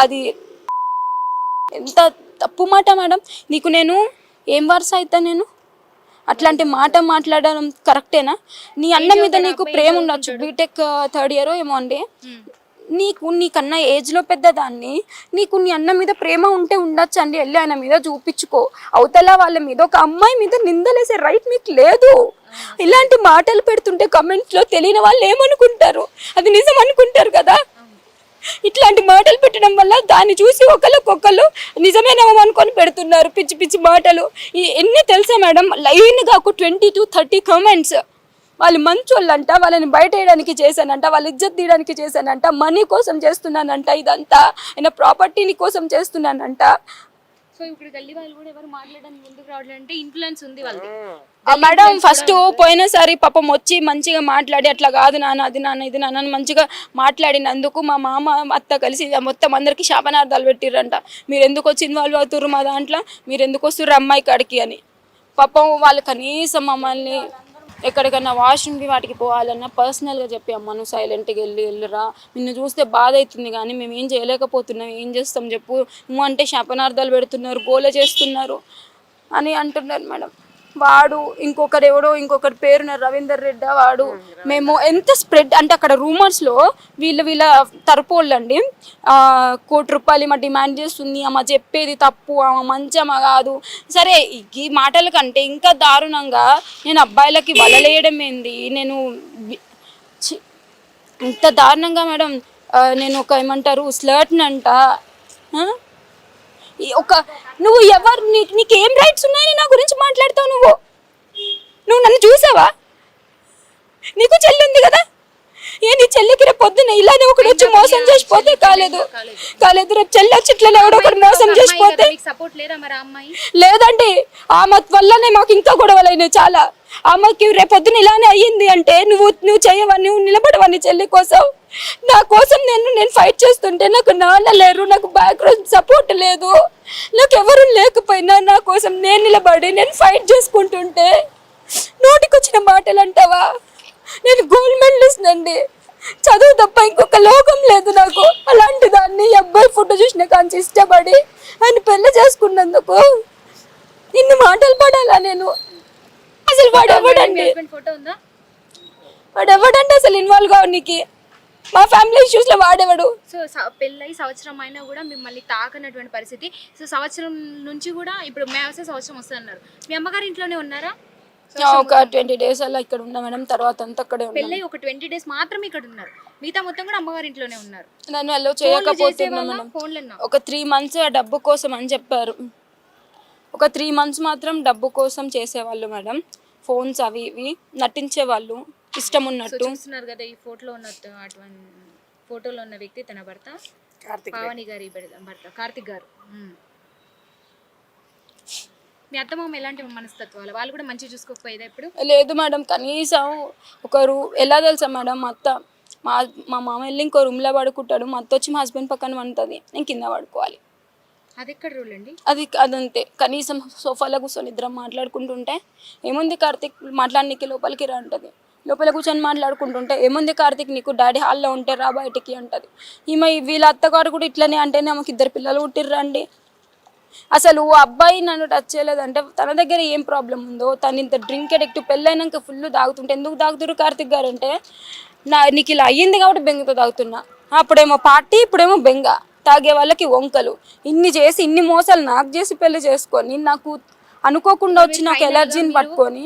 అది ఎంత తప్పు మాట మేడం. నీకు నేను ఏం వరుస అవుతా? నేను అట్లాంటి మాట మాట్లాడడం కరెక్టేనా? నీ అన్న మీద నీకు ప్రేమ ఉండొచ్చు, బీటెక్ 3rd year ఏమో అండి, నీకన్నా ఏజ్లో పెద్దదాన్ని, నీకు నీ అన్న మీద ప్రేమ ఉంటే ఉండొచ్చు అండి, వెళ్ళి ఆయన మీద చూపించుకో. అవతల వాళ్ళ మీద ఒక అమ్మాయి మీద నిందలేసే రైట్ మీకు లేదు. ఇలాంటి మాటలు పెడుతుంటే కమెంట్స్లో తెలియని వాళ్ళు ఏమనుకుంటారు, అది నిజం అనుకుంటారు కదా. ఇట్లాంటి మాటలు పెట్టడం వల్ల దాన్ని చూసి ఒకళ్ళకొకళ్ళు నిజమేనేమో అనుకొని పెడుతున్నారు పిచ్చి పిచ్చి మాటలు. ఎన్ని తెలుసా మేడం, లైన్గా ఒక 20 to 30 కామెంట్స్. వాళ్ళు మంచోళ్ళంట, వాళ్ళని బయట వేయడానికి చేశానంట, వాళ్ళ ఇజ్జత్ తీయడానికి చేశానంట, మనీ కోసం చేస్తున్నానంట, ఇదంతా ఆయన ప్రాపర్టీని కోసం చేస్తున్నానంట. సో ఇప్పుడు గల్లీ వాళ్ళు కూడా ఎవరు మాట్లాడడానికి ముందుకు రావట్లేదంటే ఇన్ఫ్లుయెన్స్ ఉంది వాళ్ళది. మేడం ఫస్ట్ పోయినసారి పాపం వచ్చి మంచిగా మాట్లాడి, అట్లా కాదు నాన్న, అది నాన్న, ఇది నాన్న మంచిగా మాట్లాడినందుకు మా మామ అత్త కలిసి మొత్తం అందరికి శాపనార్థాలు పెట్టిర్రంట. మీరు ఎందుకు వచ్చి ఇన్వాల్వ్ అవుతుర్రు మా దాంట్లో, మీరు ఎందుకు వస్తుర్రు అమ్మాయి కాడికి అని. పాపం వాళ్ళు కనీసం మమ్మల్ని ఎక్కడికన్నా వాష్రూమ్కి వాటికి పోవాలన్నా పర్సనల్గా చెప్పి అమ్మ నువ్వు సైలెంట్గా వెళ్ళిరా, నిన్ను చూస్తే బాధ అవుతుంది కానీ మేము ఏం చేయలేకపోతున్నాం, ఏం చేస్తాం చెప్పు, నువ్వు అంటే శాపనార్థాలు పెడుతున్నారు, గోల చేస్తున్నారు అని అంటున్నారు మేడం. వాడు ఇంకొకరి పేరు రవీందర్ రెడ్డి, వాడు మేము ఎంత స్ప్రెడ్ అంటే అక్కడ రూమర్స్లో వీళ్ళ తరపోళ్ళండి ₹1,00,00,000 మా డిమాండ్ చేస్తుంది, అమ్మ చెప్పేది తప్పు, ఆమె మంచమ్మ కాదు. సరే ఈ మాటల కంటే ఇంకా దారుణంగా నేను అబ్బాయిలకి వలలేయడం ఏంది, ఇంత దారుణంగా మేడం. నేను ఏమంటారు స్లర్ట్నంట. నువ్వు ఎవరు, నీకేం రైట్స్ ఉన్నాయని నా గురించి మాట్లాడతావు? నువ్వు నన్ను చూసావా? నీకు చెల్లి ఉంది కదా, నీ చెల్లికి రేపు పొద్దున్న ఇలానే ఒకటి వచ్చి మోసం చేసిపోతే కాలేదు రేపు చెల్లి వచ్చి ఇట్లా ఎవడో ఒకటి మోసం చేసిపోతే లేదండి. ఆమె వల్లనే మాకు ఇంకా గొడవలు అయినాయి చాలా. ఆమెకి రేపు పొద్దున్న ఇలానే అయ్యింది అంటే నువ్వు చేయవని, నువ్వు నిలబడవని చెల్లి కోసం. నా కోసం నేను ఫైట్ చేస్తుంటే నాకు నాన్న లేరు, నాకు బ్యాక్గ్రౌండ్ సపోర్ట్ లేదు, నాకు ఎవరు లేకపోయినా నా కోసం నేను నిలబడి నేను ఫైట్ చేసుకుంటుంటే నోటికొచ్చిన మాటలు అంటావా? నేను గోల్డ్ మెడలిస్ట్ అండి, చదువు తప్ప ఇంకొక లోకం లేదు నాకు. అలాంటి దాన్ని అబ్బాయి ఫోటో చూసిన కానీ ఇష్టపడి ఆయన పెళ్లి చేసుకున్నందుకు ఇన్ని మాటలు పడాలా నేను? అసలు వాడెవడండి అసలు ఇన్వాల్వ్ కావడానికి? మా ఫ్యామిలీ ఇష్యూస్ లో వాడేవాడు. సో పెళ్ళై సంవత్సరం అయినా కూడా మిమ్మల్ని తాకనటువంటి పరిస్థితి. సో సంవత్సరం నుంచి కూడా ఇప్పుడు సంవత్సరం వస్తుంది అన్నారు. మీ అమ్మగారి ఇంట్లోనే ఉన్నారా? ఒక 20 days అలా ఇక్కడ ఉన్నా మేడం, తర్వాత అంతా అక్కడే ఉన్నా. పెళ్ళై ఒక 20 days మాత్రమే ఇక్కడ ఉన్నారు, మిగతా మొత్తం కూడా అమ్మగారి ఇంట్లోనే ఉన్నారు. నన్ను అలో చేయకపోతున్నా మేడం. ఒక 3 months ఆ డబ్బు కోసం అని చెప్పారు. ఒక 3 months మాత్రం డబ్బు కోసం చేసేవాళ్ళు మేడం. ఫోన్స్ అవి ఇవి నటించేవాళ్ళు ఇష్టం ఉన్నట్టు. చూస్తున్నారు కదా ఈ ఫోటోలో ఉన్న వ్యక్తి తన భర్త పావని గారి భర్త కార్తిక్ గారు. మీ అత్తమామ ఎలాంటి మనస్తత్వాలు? వాళ్ళు కూడా మంచిగా చూసుకోకపోయేదా ఇప్పుడు? లేదు మేడం, కనీసం ఒకరు ఎలా తెలుసా మేడం, మా మామ వెళ్ళి ఇంకో రూమ్లో పడుకుంటాడు, మా అత్త వచ్చి మా హస్బెండ్ పక్కన వంటుంది, నేను కింద పడుకోవాలి. అది ఎక్కడ రూల్ అండి? అదంతే. కనీసం సోఫాలో కూర్చొని ఇద్దరం మాట్లాడుకుంటుంటే ఏముంది కార్తిక్ మాట్లాడనీకి లోపలికి రా అంటది, లోపల కూర్చొని మాట్లాడుకుంటుంటే ఏముంది కార్తిక్ నీకు డాడీ హాల్లో ఉంటే రా బయటికి అంటది. వీళ్ళ అత్తగారు కూడా ఇట్లనే అంటేనే ఆమెకి 2 పిల్లలు పుట్టిర్రండి. అసలు అబ్బాయి నన్ను టచ్ చేయలేదంటే తన దగ్గర ఏం ప్రాబ్లం ఉందో, తను ఇంత డ్రింక్ అడిక్ట్, పెళ్ళైనాక ఫుల్ తాగుతుంటే ఎందుకు తాగుతురు కార్తిక్ గారు అంటే, నీకు ఇలా అయ్యింది కాబట్టి బెంగతో తాగుతున్నా. అప్పుడేమో పార్టీ, ఇప్పుడేమో బెంగ, తాగే వాళ్ళకి వంకలు, ఇన్ని చేసి ఇన్ని మోసాలు నాకు చేసి పెళ్లి చేసుకొని నాకు అనుకోకుండా వచ్చి నాకు ఎలర్జీని పట్టుకొని.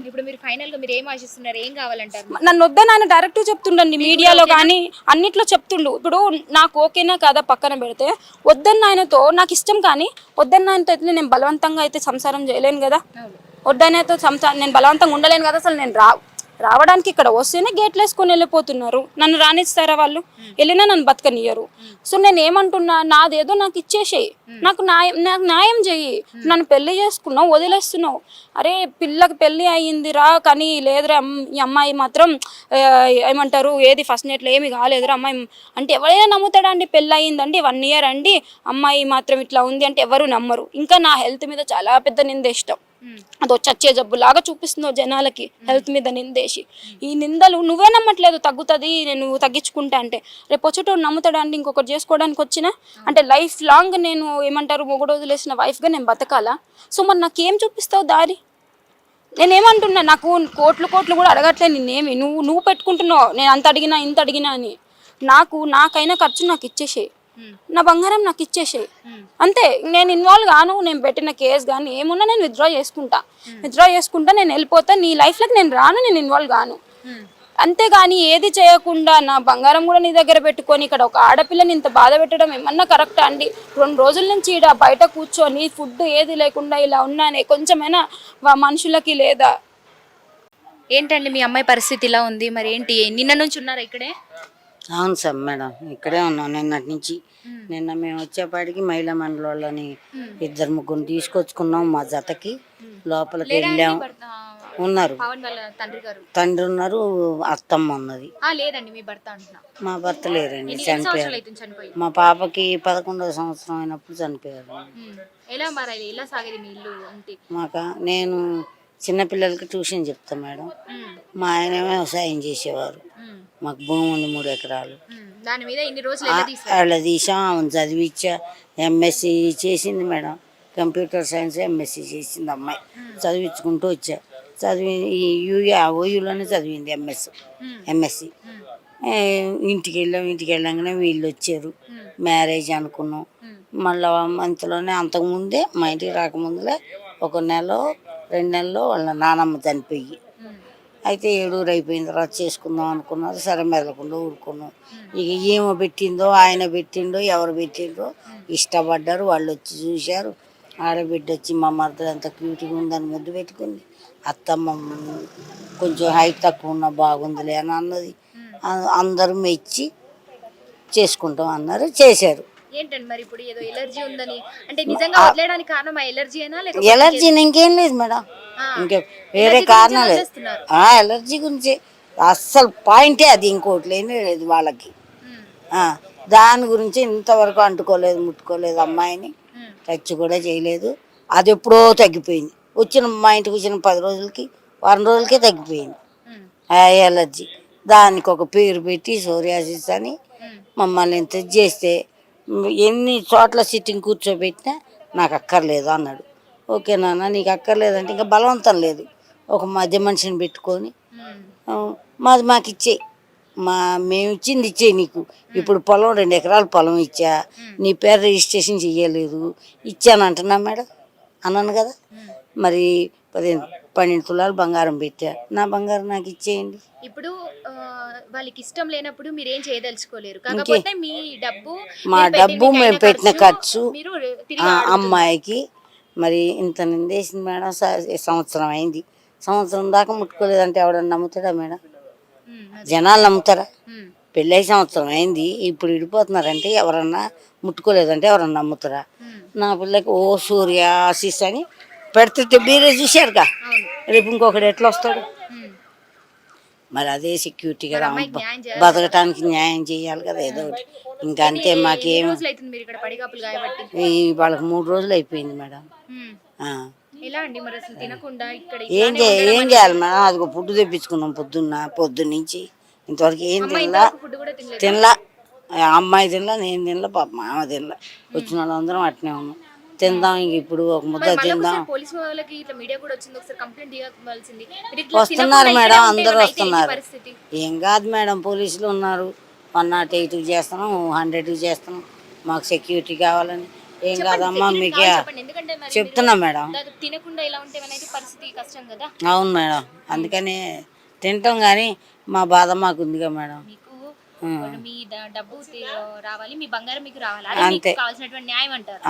ఇప్పుడు మీరు ఫైనల్ గా మీరు ఏం ఆశిస్తున్నారు, ఏం కావాలంటారు? నన్ను వద్దని ఆయన డైరెక్ట్ చెప్తుండండి, మీడియాలో కానీ అన్నిట్లో చెప్తుండు. ఇప్పుడు నాకు ఓకేనా కదా పక్కన పెడితే, వద్దన్న ఆయనతో నాకు ఇష్టం కానీ వద్దన్న ఆయనతో అయితే నేను బలవంతంగా అయితే సంసారం చేయలేను కదా, వద్దనతో నేను బలవంతంగా ఉండలేను కదా. అసలు నేను రావడానికి ఇక్కడ వస్తేనే గేట్లు వేసుకొని వెళ్ళిపోతున్నారు, నన్ను రానిస్తారా వాళ్ళు? వెళ్ళినా నన్ను బతకనియ్యరు. సో నేను ఏమంటున్నా, నాదేదో నాకు ఇచ్చేసేయి, నాకు న్యాయం చెయ్యి. నన్ను పెళ్లి చేసుకున్నావు, వదిలేస్తున్నావు. అరే పిల్లకి పెళ్ళి అయ్యిందిరా, కానీ లేదురా ఈ అమ్మాయి మాత్రం ఏమంటారు ఏది ఫస్ట్ నైట్లో ఏమి కాలేదురా అమ్మాయి అంటే ఎవరైనా నమ్ముతాడా అండి? పెళ్ళి అయ్యిందండి 1 year అండి, అమ్మాయి మాత్రం ఇట్లా ఉంది అంటే ఎవరు నమ్మరు. ఇంకా నా హెల్త్ మీద చాలా పెద్ద నిందేష్టం, అదో చచ్చే జబ్బు లాగా చూపిస్తున్నావు జనాలకి, హెల్త్ మీద నిందేసి. ఈ నిందలు నువ్వే నమ్మట్లేదు తగ్గుతుంది, నేను తగ్గించుకుంటా అంటే రేపు వచ్చేటోడు నమ్ముతాడా అండి? ఇంకొకటి చేసుకోవడానికి వచ్చినా అంటే లైఫ్ లాంగ్ నేను ఏమంటారు మొగుడు వదిలేసిన వైఫ్గా నేను బతకాలా? సో మరి నాకేం చూపిస్తావు దారి? నేనేమంటున్నా, నాకు కోట్లు కూడా అడగట్లే నిన్నేమి, నువ్వు పెట్టుకుంటున్నావు నేను అంత అడిగినా ఇంత అడిగినా అని. నాకైనా ఖర్చు నాకు ఇచ్చేసేయి, నా బంగారం నాకు ఇచ్చేసేయి అంతే. నేను ఇన్వాల్వ్ గాను, నేను పెట్టిన కేసు కానీ ఏమున్నా నేను విత్డ్రా చేసుకుంటా, నేను వెళ్ళిపోతా, నీ లైఫ్లోకి నేను రాను, నేను ఇన్వాల్వ్ గాను. అంతేగాని ఏది చేయకుండా నా బంగారం కూడా నీ దగ్గర పెట్టుకొని ఇక్కడ ఒక ఆడపిల్లని ఇంత బాధ పెట్టడం ఏమన్నా కరెక్టా అండి? 2 రోజుల నుంచి ఇక్కడ బయట కూర్చొని ఫుడ్ ఏది లేకుండా ఇలా ఉన్నానే కొంచెమైనా మనుషులకి లేదా? ఏంటండి మీ అమ్మాయి పరిస్థితి ఇలా ఉంది, మరి ఏంటి? నిన్న నుంచి ఉన్నారా ఇక్కడే? అవును సార్ మేడం, ఇక్కడే ఉన్నాం నిన్నటి నుంచి. నిన్న మేము వచ్చేపాటికి మహిళా మండలంలోని 2-3 తీసుకొచ్చుకున్నాం మా జతకి. లోపలికి వెళ్ళాం, ఉన్నారు తండ్రి ఉన్నారు, అత్తమ్మ ఉన్నది. లేదండి మీ భర్త అంటున్నా. మా భర్త లేరండి, చనిపోయారు. మా పాపకి 11వ సంవత్సరం అయినప్పుడు చనిపోయారు. ఎలా సాగేది మీ ఇల్లు? మాక నేను చిన్నపిల్లలకి ట్యూషన్ చెప్తాం మేడం. మా ఆయన వ్యవసాయం చేసేవారు. మాకు భూమి ఉంది 3 ఎకరాలు. దాని మీద ఇన్ని రోజులు అలా తీసాం. ఆమెను చదివించా. ఎంఎస్సి చేసింది మేడం. కంప్యూటర్ సైన్స్ ఎంఎస్సి చేసింది అమ్మాయి. చదివించుకుంటూ వచ్చా. చదివి ఈ ఓయూలోనే చదివింది ఎంఎస్సి. ఇంటికి వెళ్ళంగానే వీళ్ళు వచ్చారు. మ్యారేజ్ అనుకున్నాం. మళ్ళీ మంత్లోనే అంతకుముందే మా ఇంటికి రాకముందులే 1 నెల 2 నెలల్లో వాళ్ళ నానమ్మ చనిపోయి, అయితే 7 ఊరు అయిపోయిన తర్వాత చేసుకుందాం అనుకున్నారు. సరే మెదలకుండా ఊరుకున్నాం. ఇక ఏమో పెట్టిందో ఆయన పెట్టిండో ఎవరు పెట్టిండ్రో ఇష్టపడ్డారు. వాళ్ళు వచ్చి చూశారు. ఆడబిడ్డ వచ్చి మా మరదలు ఎంత క్యూట్గా ఉందని ముద్దు పెట్టుకుంది. అత్తమ్మ కొంచెం హైట్ తక్కువ ఉన్న బాగుందిలే అని అన్నది. అందరూ మెచ్చి చేసుకుంటాం అన్నారు. చేశారు. ఏంటండి మరి ఇప్పుడు ఏదో ఎలర్జీ ఉందని అంటే నిజంగా వదిలేయడానికి కారణం ఆ ఎలర్జీనా లేకపోతే ఎలర్జీని ఇంకేం లేదు మేడం. ఇంకే వేరే కారణం లేదు. ఎలర్జీ గురించి అస్సలు పాయింటే అది. ఇంకోటి లేని లేదు వాళ్ళకి. దాని గురించి ఇంతవరకు అంటుకోలేదు, ముట్టుకోలేదు. అమ్మాయిని టచ్ కూడా చేయలేదు. అది ఎప్పుడో తగ్గిపోయింది. మా ఇంటికి వచ్చిన 10 రోజులకి 1 రోజులకే తగ్గిపోయింది ఆ ఎలర్జీ. దానికి ఒక పేరు పెట్టి సోరియాసిస్ అని మమ్మల్ని ఇంత చేస్తే ఎన్ని చోట్ల సిట్టింగ్ కూర్చోబెట్టినా నాకు అక్కర్లేదు అన్నాడు. ఓకే నాన్న నీకు అక్కర్లేదంటే ఇంకా బలవంతం లేదు. ఒక మధ్య మనిషిని పెట్టుకొని మాకు ఇచ్చేయి, మేము ఇచ్చింది ఇచ్చేయి నీకు. ఇప్పుడు పొలం 2 ఎకరాల పొలం ఇచ్చా, నీ పేరు రిజిస్ట్రేషన్ చెయ్యలేదు, ఇచ్చాను అంటున్నా మేడం అన్నాను కదా. మరి 12 తులాలు బంగారం పెట్టా. నా బంగారం నాకు ఇచ్చేయండి. ఇప్పుడు వాళ్ళకి ఇష్టం లేనప్పుడు మీరు ఏం చేయదలుచుకోలేరు. కాకపోతే మీ డబ్బు మా డబ్బు మేము పెట్టిన ఖర్చు అమ్మాయికి మరి ఇంత నిందేసింది మేడం. సంవత్సరం అయింది. సంవత్సరం దాకా ముట్టుకోలేదంటే ఎవడన్నా నమ్ముతాడా మేడం? జనాలు నమ్ముతారా? పెళ్ళై సంవత్సరం అయింది, ఇప్పుడు విడిపోతున్నారంటే ఎవరన్నా ముట్టుకోలేదంటే ఎవరన్నా నమ్ముతారా? నా పిల్లకి ఓ సూర్య ఆశీస్ అని పెడుతుంటే మీరే చూశారుగా. రేపు ఇంకొకటి ఎట్లా వస్తాడు? మరి అదే సెక్యూరిటీగా బతకటానికి న్యాయం చేయాలి కదా ఏదో ఒకటి. ఇంకా అంతే. మాకేం వాళ్ళకి 3 రోజులు అయిపోయింది మేడం. ఏం చేయాలి మేడం? అది ఫుడ్ తెప్పించుకున్నాం పొద్దున్నుంచి ఇంతవరకు ఏం తినలా. అమ్మాయి తినలా, నేను తినలా, పాప మామ తినలా. వచ్చిన వాళ్ళందరం అట్నే ఉన్నాం. తిందాం ఇంక ఇప్పుడు ఒక ముద్ద తిందాం. వస్తున్నారు మేడం, అందరూ వస్తున్నారు. ఏం కాదు మేడం, పోలీసులు ఉన్నారు. 108 చేస్తున్నాం, 100 చేస్తున్నాం. మాకు సెక్యూరిటీ కావాలని. ఏం కాదమ్మా మీకు చెప్తున్నా మేడం. అవును మేడం, అందుకని తింటాం. కానీ మా బాధ మాకు ఉందిగా మేడం. అంతే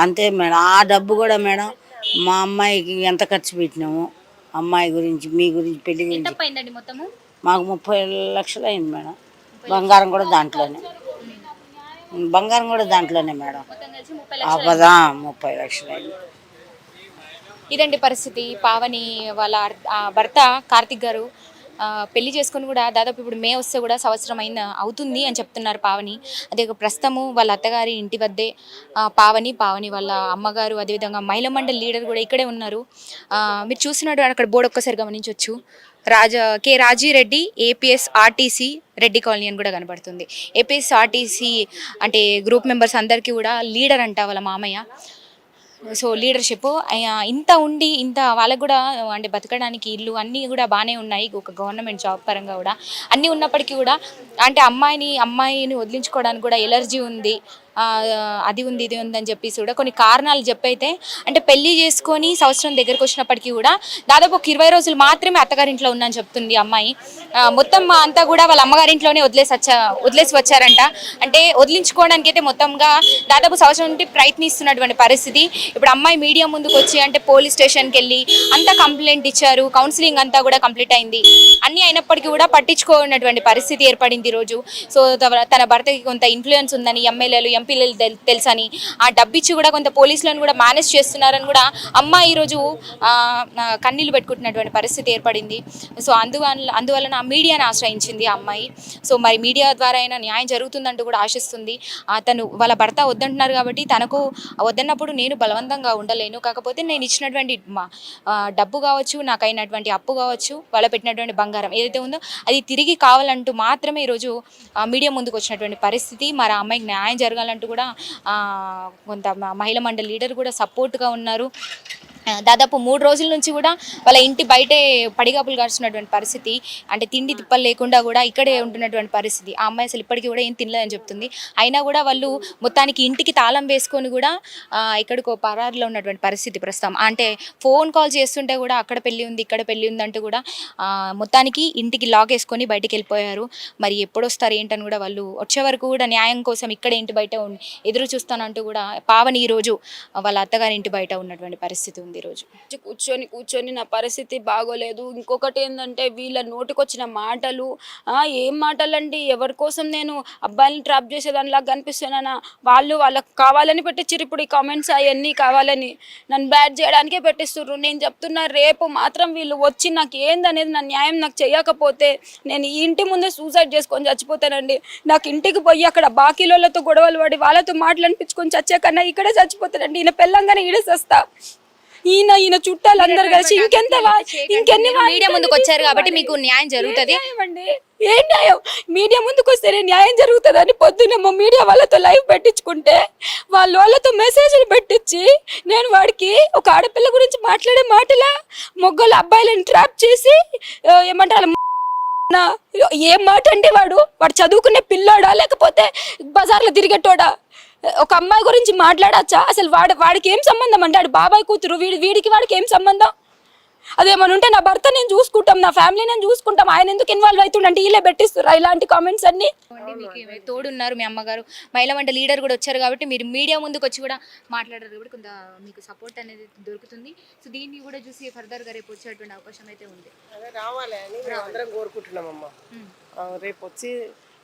అంతే మేడం. ఆ డబ్బు కూడా మేడం మా అమ్మాయికి ఎంత ఖర్చు పెట్టినాము, అమ్మాయి గురించి మీ గురించి పెళ్లి గురించి మాకు 30 లక్షలు అయింది మేడం. బంగారం కూడా దాంట్లోనే మేడం. అబదా 30 లక్షలు అయింది. ఇదండి పరిస్థితి. పావని వాళ్ళ భర్త కార్తిక్ గారు పెళ్లి చేసుకొని కూడా దాదాపు ఇప్పుడు మే వస్తే కూడా సంవత్సరం అవుతుంది అని చెప్తున్నారు పావని. అదే ప్రస్తుతము వాళ్ళ అత్తగారి ఇంటి వద్దే పావని వాళ్ళ అమ్మగారు, అదేవిధంగా మహిళా మండలి లీడర్ కూడా ఇక్కడే ఉన్నారు. మీరు చూసినట్టు అక్కడ బోర్డు ఒక్కసారి గమనించవచ్చు. K Rajireddy APS RTC Reddy colony అని కూడా కనబడుతుంది. ఏపీఎస్ ఆర్టీసీ అంటే గ్రూప్ మెంబర్స్ అందరికీ కూడా లీడర్ అంట వాళ్ళ మామయ్య. సో లీడర్షిప్ ఇంత ఉండి ఇంత వాళ్ళకు కూడా అంటే బతకడానికి ఇల్లు అన్నీ కూడా బాగానే ఉన్నాయి. ఒక గవర్నమెంట్ జాబ్ పరంగా కూడా అన్నీ ఉన్నప్పటికీ కూడా అంటే అమ్మాయిని వదిలించుకోవడానికి కూడా ఎలర్జీ ఉంది, అది ఉంది ఇది ఉంది అని చెప్పేసి కూడా కొన్ని కారణాలు చెప్పైతే అంటే పెళ్లి చేసుకొని సంవత్సరం దగ్గరకు వచ్చినప్పటికీ కూడా దాదాపు ఒక 20 రోజులు మాత్రమే అత్తగారింట్లో ఉందని చెప్తుంది అమ్మాయి. మొత్తం అంతా కూడా వాళ్ళ అమ్మగారింట్లోనే వదిలేసి వచ్చారంట. అంటే వదిలించుకోవడానికి అయితే మొత్తంగా దాదాపు సంవత్సరం నుండి ప్రయత్నిస్తున్నటువంటి పరిస్థితి. ఇప్పుడు అమ్మాయి మీడియా ముందుకు వచ్చి అంటే పోలీస్ స్టేషన్కి వెళ్ళి అంతా కంప్లైంట్ ఇచ్చారు. కౌన్సిలింగ్ అంతా కూడా కంప్లీట్ అయింది. అన్నీ అయినప్పటికీ కూడా పట్టించుకోనటువంటి పరిస్థితి ఏర్పడింది ఈరోజు. సో తన భర్తకి కొంత ఇన్ఫ్లుయెన్స్ ఉందని ఎమ్మెల్యేలు ఎంపీలు తెలుసని ఆ డబ్బు ఇచ్చి కూడా కొంత పోలీసులను కూడా మేనేజ్ చేస్తున్నారని కూడా అమ్మాయి ఈరోజు కన్నీళ్ళు పెట్టుకుంటున్నటువంటి పరిస్థితి ఏర్పడింది. సో అందువలన మీడియాని ఆశ్రయించింది ఆ అమ్మాయి. సో మరి మీడియా ద్వారా అయినా న్యాయం జరుగుతుందంటూ కూడా ఆశిస్తుంది. తను వాళ్ళ భర్త వద్దంటున్నారు కాబట్టి తనకు వద్దన్నప్పుడు నేను బలవంతంగా ఉండలేను, కాకపోతే నేను ఇచ్చినటువంటి డబ్బు కావచ్చు, నాకు అయినటువంటి అప్పు కావచ్చు, వాళ్ళ పెట్టినటువంటి బంగారం ఏదైతే ఉందో అది తిరిగి కావాలంటూ మాత్రమే ఈరోజు మీడియా ముందుకు వచ్చినటువంటి పరిస్థితి. మరి ఆ అమ్మాయికి న్యాయం జరగాలంటూ కూడా కొంత మహిళా మండలి లీడర్ కూడా సపోర్ట్గా ఉన్నారు. దాదాపు 3 రోజుల నుంచి కూడా వాళ్ళ ఇంటి బయటే పడిగాపులు కాల్చున్నటువంటి పరిస్థితి. అంటే తిండి తిప్పలు లేకుండా కూడా ఇక్కడే ఉంటున్నటువంటి పరిస్థితి. ఆ అమ్మాయి అసలు ఇప్పటికీ కూడా ఏం తినలేదని చెప్తుంది. అయినా కూడా వాళ్ళు మొత్తానికి ఇంటికి తాళం వేసుకొని కూడా ఇక్కడికో పరారులో ఉన్నటువంటి పరిస్థితి ప్రస్తుతం. అంటే ఫోన్ కాల్ చేస్తుంటే కూడా అక్కడ పెళ్ళి ఉంది, ఇక్కడ పెళ్ళి ఉంది అంటూ కూడా మొత్తానికి ఇంటికి లాక్ వేసుకొని బయటికి వెళ్ళిపోయారు. మరి ఎప్పుడు వస్తారు ఏంటని కూడా వాళ్ళు వచ్చే వరకు కూడా న్యాయం కోసం ఇక్కడే ఇంటి బయట ఎదురు చూస్తానంటూ కూడా పావని ఈరోజు వాళ్ళ అత్తగారి ఇంటి బయట ఉన్నటువంటి పరిస్థితి ఉంది. ఈరోజు కూర్చొని నా పరిస్థితి బాగోలేదు. ఇంకొకటి ఏంటంటే వీళ్ళ నోటికొచ్చిన మాటలు, ఏం మాటలండి, ఎవరి కోసం నేను అబ్బాయిని ట్రాప్ చేసేదానిలాగా కనిపిస్తున్నానా? వాళ్ళకు కావాలని పెట్టించారు ఇప్పుడు ఈ కామెంట్స్ అవన్నీ కావాలని నన్ను బ్యాడ్ చేయడానికే పెట్టిస్తుర్రు. నేను చెప్తున్నా రేపు మాత్రం వీళ్ళు వచ్చి నాకు ఏందనేది నా న్యాయం నాకు చేయకపోతే నేను ఈ ఇంటి ముందే సూసైడ్ చేసుకొని చచ్చిపోతానండి. నాకు ఇంటికి పోయి అక్కడ బాకీలతో గొడవలు పడి వాళ్ళతో మాటలు అనిపించుకొని చచ్చే కన్నా ఇక్కడే చచ్చిపోతానండి. ఈయన పెళ్ళంగానే ఈడే వస్తా. ఈయన చుట్టాలు అందరు కలిసి ఇంకెన్ని మీడియా ముందుకు వచ్చారు కాబట్టి మీకు న్యాయం జరుగుతుంది. ఏం న్యాయం? మీడియా ముందుకు వస్తేనే న్యాయం జరుగుతుందని పొద్దున్నేమో మీడియా వాళ్ళతో లైవ్ పెట్టించుకుంటే వాళ్ళతో మెసేజ్లు పెట్టించి నేను వాడికి ఒక ఆడపిల్ల గురించి మాట్లాడే మాటలా మొగ్గలు అబ్బాయిలను ట్రాప్ చేసి ఏమంటారు ఏం మాట అండి? వాడు చదువుకునే పిల్లోడా లేకపోతే బజార్లో తిరిగేటోడా? ఒక అమ్మాయి గురించి మాట్లాడచ్చా? అసలు వాడికి ఏం సంబంధం అంటే వాడు బాబాయ్ కూతురు, వాడికి ఏం సంబంధం? అదేమని ఉంటే నా భర్త నేను చూసుకుంటాం, నా ఫ్యామిలీ నేను చూసుకుంటాం, ఆయన ఎందుకు ఇన్వాల్వ్ అవుతుండంటే వీళ్ళే పెట్టిస్తున్నారు ఇలాంటి కామెంట్స్ అన్ని. మీకు తోడున్నారు మీ అమ్మగారు, మహిళా మండలి లీడర్ కూడా వచ్చారు కాబట్టి మీరు మీడియా ముందుకు వచ్చి కూడా మాట్లాడారు కాబట్టి కొంత మీకు సపోర్ట్ అనేది దొరుకుతుంది. సో దీన్ని కూడా చూసి ఫర్దర్గా రేపు వచ్చేటువంటి అవకాశం అయితే ఉంది. అదే రావాలి అని మేము అందరం కోరుకుంటున్నామమ్మా. రేపు వచ్చి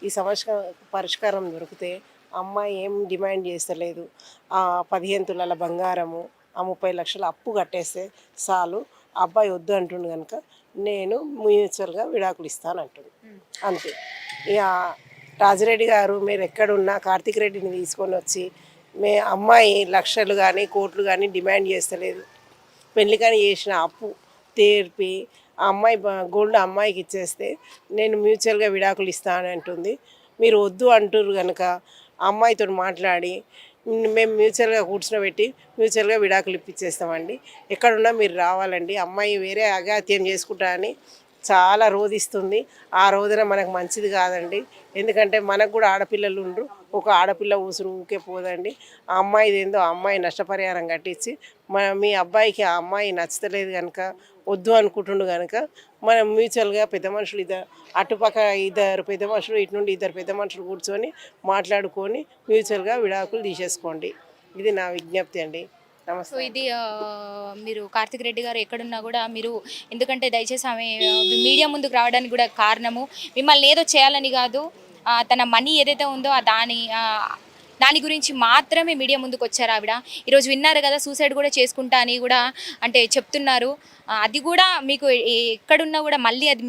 ఈ సమస్య పరిష్కారం దొరికితే అమ్మాయి ఏం డిమాండ్ చేస్తలేదు, ఆ 15 తులాల బంగారము, ఆ 30 లక్షల అప్పు కట్టేస్తే చాలు. అబ్బాయి వద్దు అంటుండు కనుక నేను మ్యూచువల్గా విడాకులు ఇస్తాను అంటుంది. అంతే. ఇక రాజిరెడ్డి గారు మీరు ఎక్కడున్నా కార్తీక్ రెడ్డిని తీసుకొని వచ్చి అమ్మాయి లక్షలు కానీ కోట్లు కానీ డిమాండ్ చేస్తలేదు, పెళ్లి కానీ చేసిన అప్పు తీర్పి ఆ అమ్మాయి గోల్డ్ అమ్మాయికి ఇచ్చేస్తే నేను మ్యూచువల్గా విడాకులు ఇస్తాను అంటుంది. మీరు వద్దు అంటున్నారు కనుక అమ్మాయితో మాట్లాడి మేము మ్యూచువల్గా కూర్చోబెట్టి మ్యూచువల్గా విడాకులు ఇప్పించేస్తామండి. ఎక్కడున్నా మీరు రావాలండి. అమ్మాయి వేరే అగాత్యం చేసుకుంటా అని చాలా రోధిస్తుంది. ఆ రోజున మనకు మంచిది కాదండి. ఎందుకంటే మనకు కూడా ఆడపిల్లలు ఉండరు. ఒక ఆడపిల్ల ఊసురు ఊకే పోదండి. ఆ అమ్మాయిది ఏందో ఆ అమ్మాయి నష్టపరిహారం కట్టించి మీ అబ్బాయికి ఆ అమ్మాయి నచ్చలేదు కనుక వద్దు అనుకుంటుండు కనుక మనం మ్యూచువల్గా పెద్ద మనుషులు అటుపక్క 2 పెద్ద మనుషులు, ఇటు నుండి 2 పెద్ద మనుషులు కూర్చొని మాట్లాడుకొని మ్యూచువల్గా విడాకులు తీసేసుకోండి. ఇది నా విజ్ఞప్తి అండి. సో ఇది మీరు కార్తీక్ రెడ్డి గారు ఎక్కడున్నా కూడా మీరు, ఎందుకంటే దయచేసి ఆమె మీడియా ముందుకు రావడానికి కూడా కారణము మిమ్మల్ని ఏదో చేయాలని కాదు, తన మనీ ఏదైతే ఉందో దాని గురించి మాత్రమే మీడియా ముందుకు వచ్చారు ఆవిడ. ఈరోజు విన్నారు కదా, సూసైడ్ కూడా చేసుకుంటా అని కూడా అంటే చెప్తున్నారు. అది కూడా మీకు ఎక్కడున్నా కూడా మళ్ళీ అది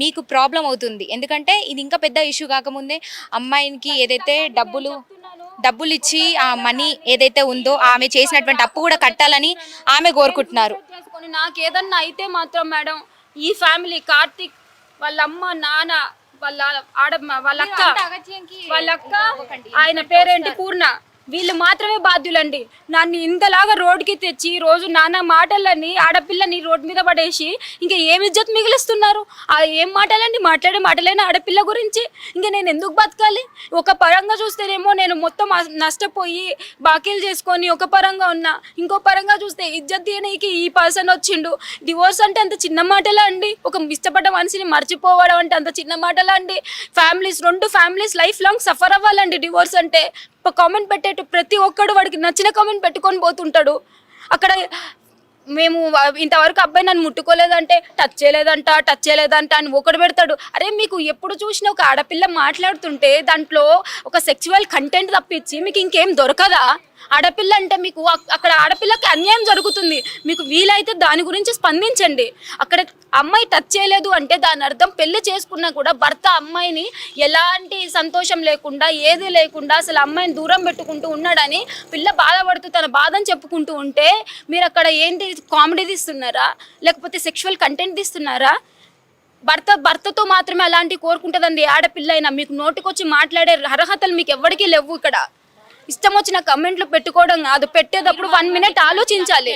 మీకు ప్రాబ్లం అవుతుంది. ఎందుకంటే ఇది ఇంకా పెద్ద ఇష్యూ కాకముందే అమ్మాయికి ఏదైతే డబ్బులు ఇచ్చి ఆ మనీ ఏదైతే ఉందో ఆమె చేసినటువంటి అప్పు కూడా కట్టాలని ఆమె కోరుకుంటున్నారు. నాకు ఏదన్నా అయితే మాత్రం మేడం ఈ ఫ్యామిలీ కార్తీక్ వాళ్ళ అమ్మ నాన్న వాళ్ళ అక్క ఆయన పేరేంటి పూర్ణ, వీళ్ళు మాత్రమే బాధ్యులండి. నన్ను ఇంతలాగా రోడ్డుకి తెచ్చి రోజు నానా మాటలని ఆడపిల్లని రోడ్డు మీద పడేసి ఇంకా ఏమి ఇజ్జత్ మిగిలిస్తున్నారు? ఏం మాటలండి? మాట్లాడే మాటలేనా ఆడపిల్ల గురించి? ఇంకా నేను ఎందుకు బతకాలి? ఒక పరంగా చూస్తేనేమో నేను మొత్తం నష్టపోయి బాకీలు చేసుకొని ఒక పరంగా ఉన్నా, ఇంకో పరంగా చూస్తే ఇజ్జత్ తీయడానికి ఈ పర్సన్ వచ్చిండు. డివోర్స్ అంటే అంత చిన్న మాటలా అండి? ఒక ఇష్టపడ్డ మనిషిని మర్చిపోవడం అంటే అంత చిన్న మాటలా అండి? 2 ఫ్యామిలీస్ లైఫ్ లాంగ్ సఫర్ అవ్వాలండి డివోర్స్ అంటే. కామెంట్ పెట్టేట్టు ప్రతి ఒక్కడు వాడికి నచ్చిన కామెంట్ పెట్టుకొని పోతుంటాడు. అక్కడ మేము ఇంతవరకు అబ్బాయి నన్ను ముట్టుకోలేదంటే టచ్ చేయలేదంట అని ఒకటి పెడతాడు. అరే మీకు ఎప్పుడు చూసినా ఒక ఆడపిల్ల మాట్లాడుతుంటే దాంట్లో ఒక సెక్చువల్ కంటెంట్ తప్పించి మీకు ఇంకేం దొరకదా? ఆడపిల్ల అంటే మీకు అక్కడ ఆడపిల్లకి అన్యాయం జరుగుతుంది, మీకు వీలైతే దాని గురించి స్పందించండి. అక్కడ అమ్మాయి టచ్ చేయలేదు అంటే దాని అర్థం పెళ్లి చేసుకున్నా కూడా భర్త అమ్మాయిని ఎలాంటి సంతోషం లేకుండా ఏది లేకుండా అసలు అమ్మాయిని దూరం పెట్టుకుంటూ ఉన్నాడని పిల్ల బాధపడుతూ తన బాధని చెప్పుకుంటూ ఉంటే మీరు అక్కడ ఏంటి కామెడీ తీస్తున్నారా లేకపోతే సెక్షువల్ కంటెంట్ తీస్తున్నారా? భర్తతో మాత్రమే అలాంటివి కోరుకుంటుందండి ఆడపిల్ల అయినా. మీకు నోటికొచ్చి మాట్లాడే అర్హతలు మీకు ఎవరికీ లేవు. ఇక్కడ ఇష్టం వచ్చిన కమెంట్లు పెట్టుకోవడం కాదు, పెట్టేటప్పుడు 1 మినిట్ ఆలోచించాలి.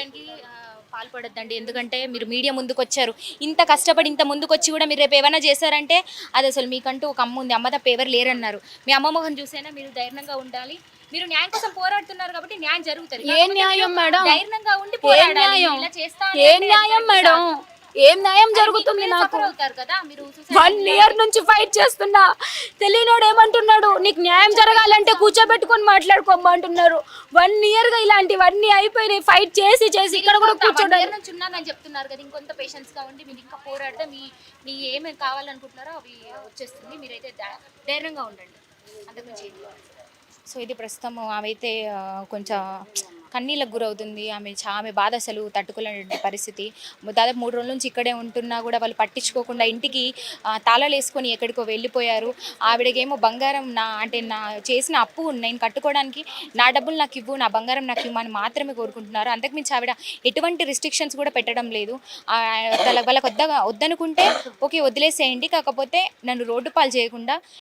పాల్పడద్దండి, ఎందుకంటే మీరు మీడియా ముందుకు వచ్చారు, ఇంత కష్టపడి ఇంత ముందుకు వచ్చి కూడా మీరు రేపు ఏమైనా చేశారంటే అది అసలు మీకంటూ ఒక అమ్మ ఉంది, అమ్మ తప్ప ఎవరు లేరన్నారు. మీ అమ్మ మొహం చూసైనా మీరు ధైర్యంగా ఉండాలి. మీరు న్యాయం కోసం పోరాడుతున్నారు కాబట్టి న్యాయం జరుగుతుంది. ఏ న్యాయం మేడం? ధైర్యంగా ఉండి ఏ పోరాడాలి. న్యాయం? ఇలా చేస్తా ఏ న్యాయం మేడం? ఏం న్యాయం జరుగుతుంది నాకు? 1 ఇయర్ నుంచి ఫైట్ చేస్తున్నా. తెలియనోడు ఏమంటున్నాడు, నీకు న్యాయం జరగాలంటే కూర్చోబెట్టుకొని మాట్లాడుకోమంటున్నారు. 1 ఇయర్ గా ఇలాంటివన్నీ అయిపోయినాయి. ఫైట్ చేసి ఇక్కడ కూడా కూర్చోడానికి ఉన్నానని చెప్తున్నారు కదా, ఇంకొంత పేషెన్స్ గా ఉండి మీరు ఇంకా పోరాడితే మీ ఏమేమి కావాలనుకుంటున్నారో అవి వచ్చేస్తుంది. మీరైతే ధైర్యంగా ఉండండి, అంతకుమించి. సో ఇది ప్రస్తుతం ఆమె అయితే కొంచెం కన్నీళ్ళకు గురవుతుంది. ఆమె బాధ అసలు తట్టుకోలేని పరిస్థితి. దాదాపు 3 రోజుల నుంచి ఇక్కడే ఉంటున్నా కూడా వాళ్ళు పట్టించుకోకుండా ఇంటికి తాళాలు వేసుకొని ఎక్కడికో వెళ్ళిపోయారు. ఆవిడకేమో బంగారం నా చేసిన అప్పు నేను కట్టుకోవడానికి నా డబ్బులు నాకు ఇవ్వు, నా బంగారం నాకు ఇవ్వమని మాత్రమే కోరుకుంటున్నారు. అంతకుమించి ఆవిడ ఎటువంటి రిస్ట్రిక్షన్స్ కూడా పెట్టడం లేదు. వాళ్ళకి వద్దనుకుంటే ఓకే వదిలేసేయండి, కాకపోతే నన్ను రోడ్డు పాలు చేయకుండా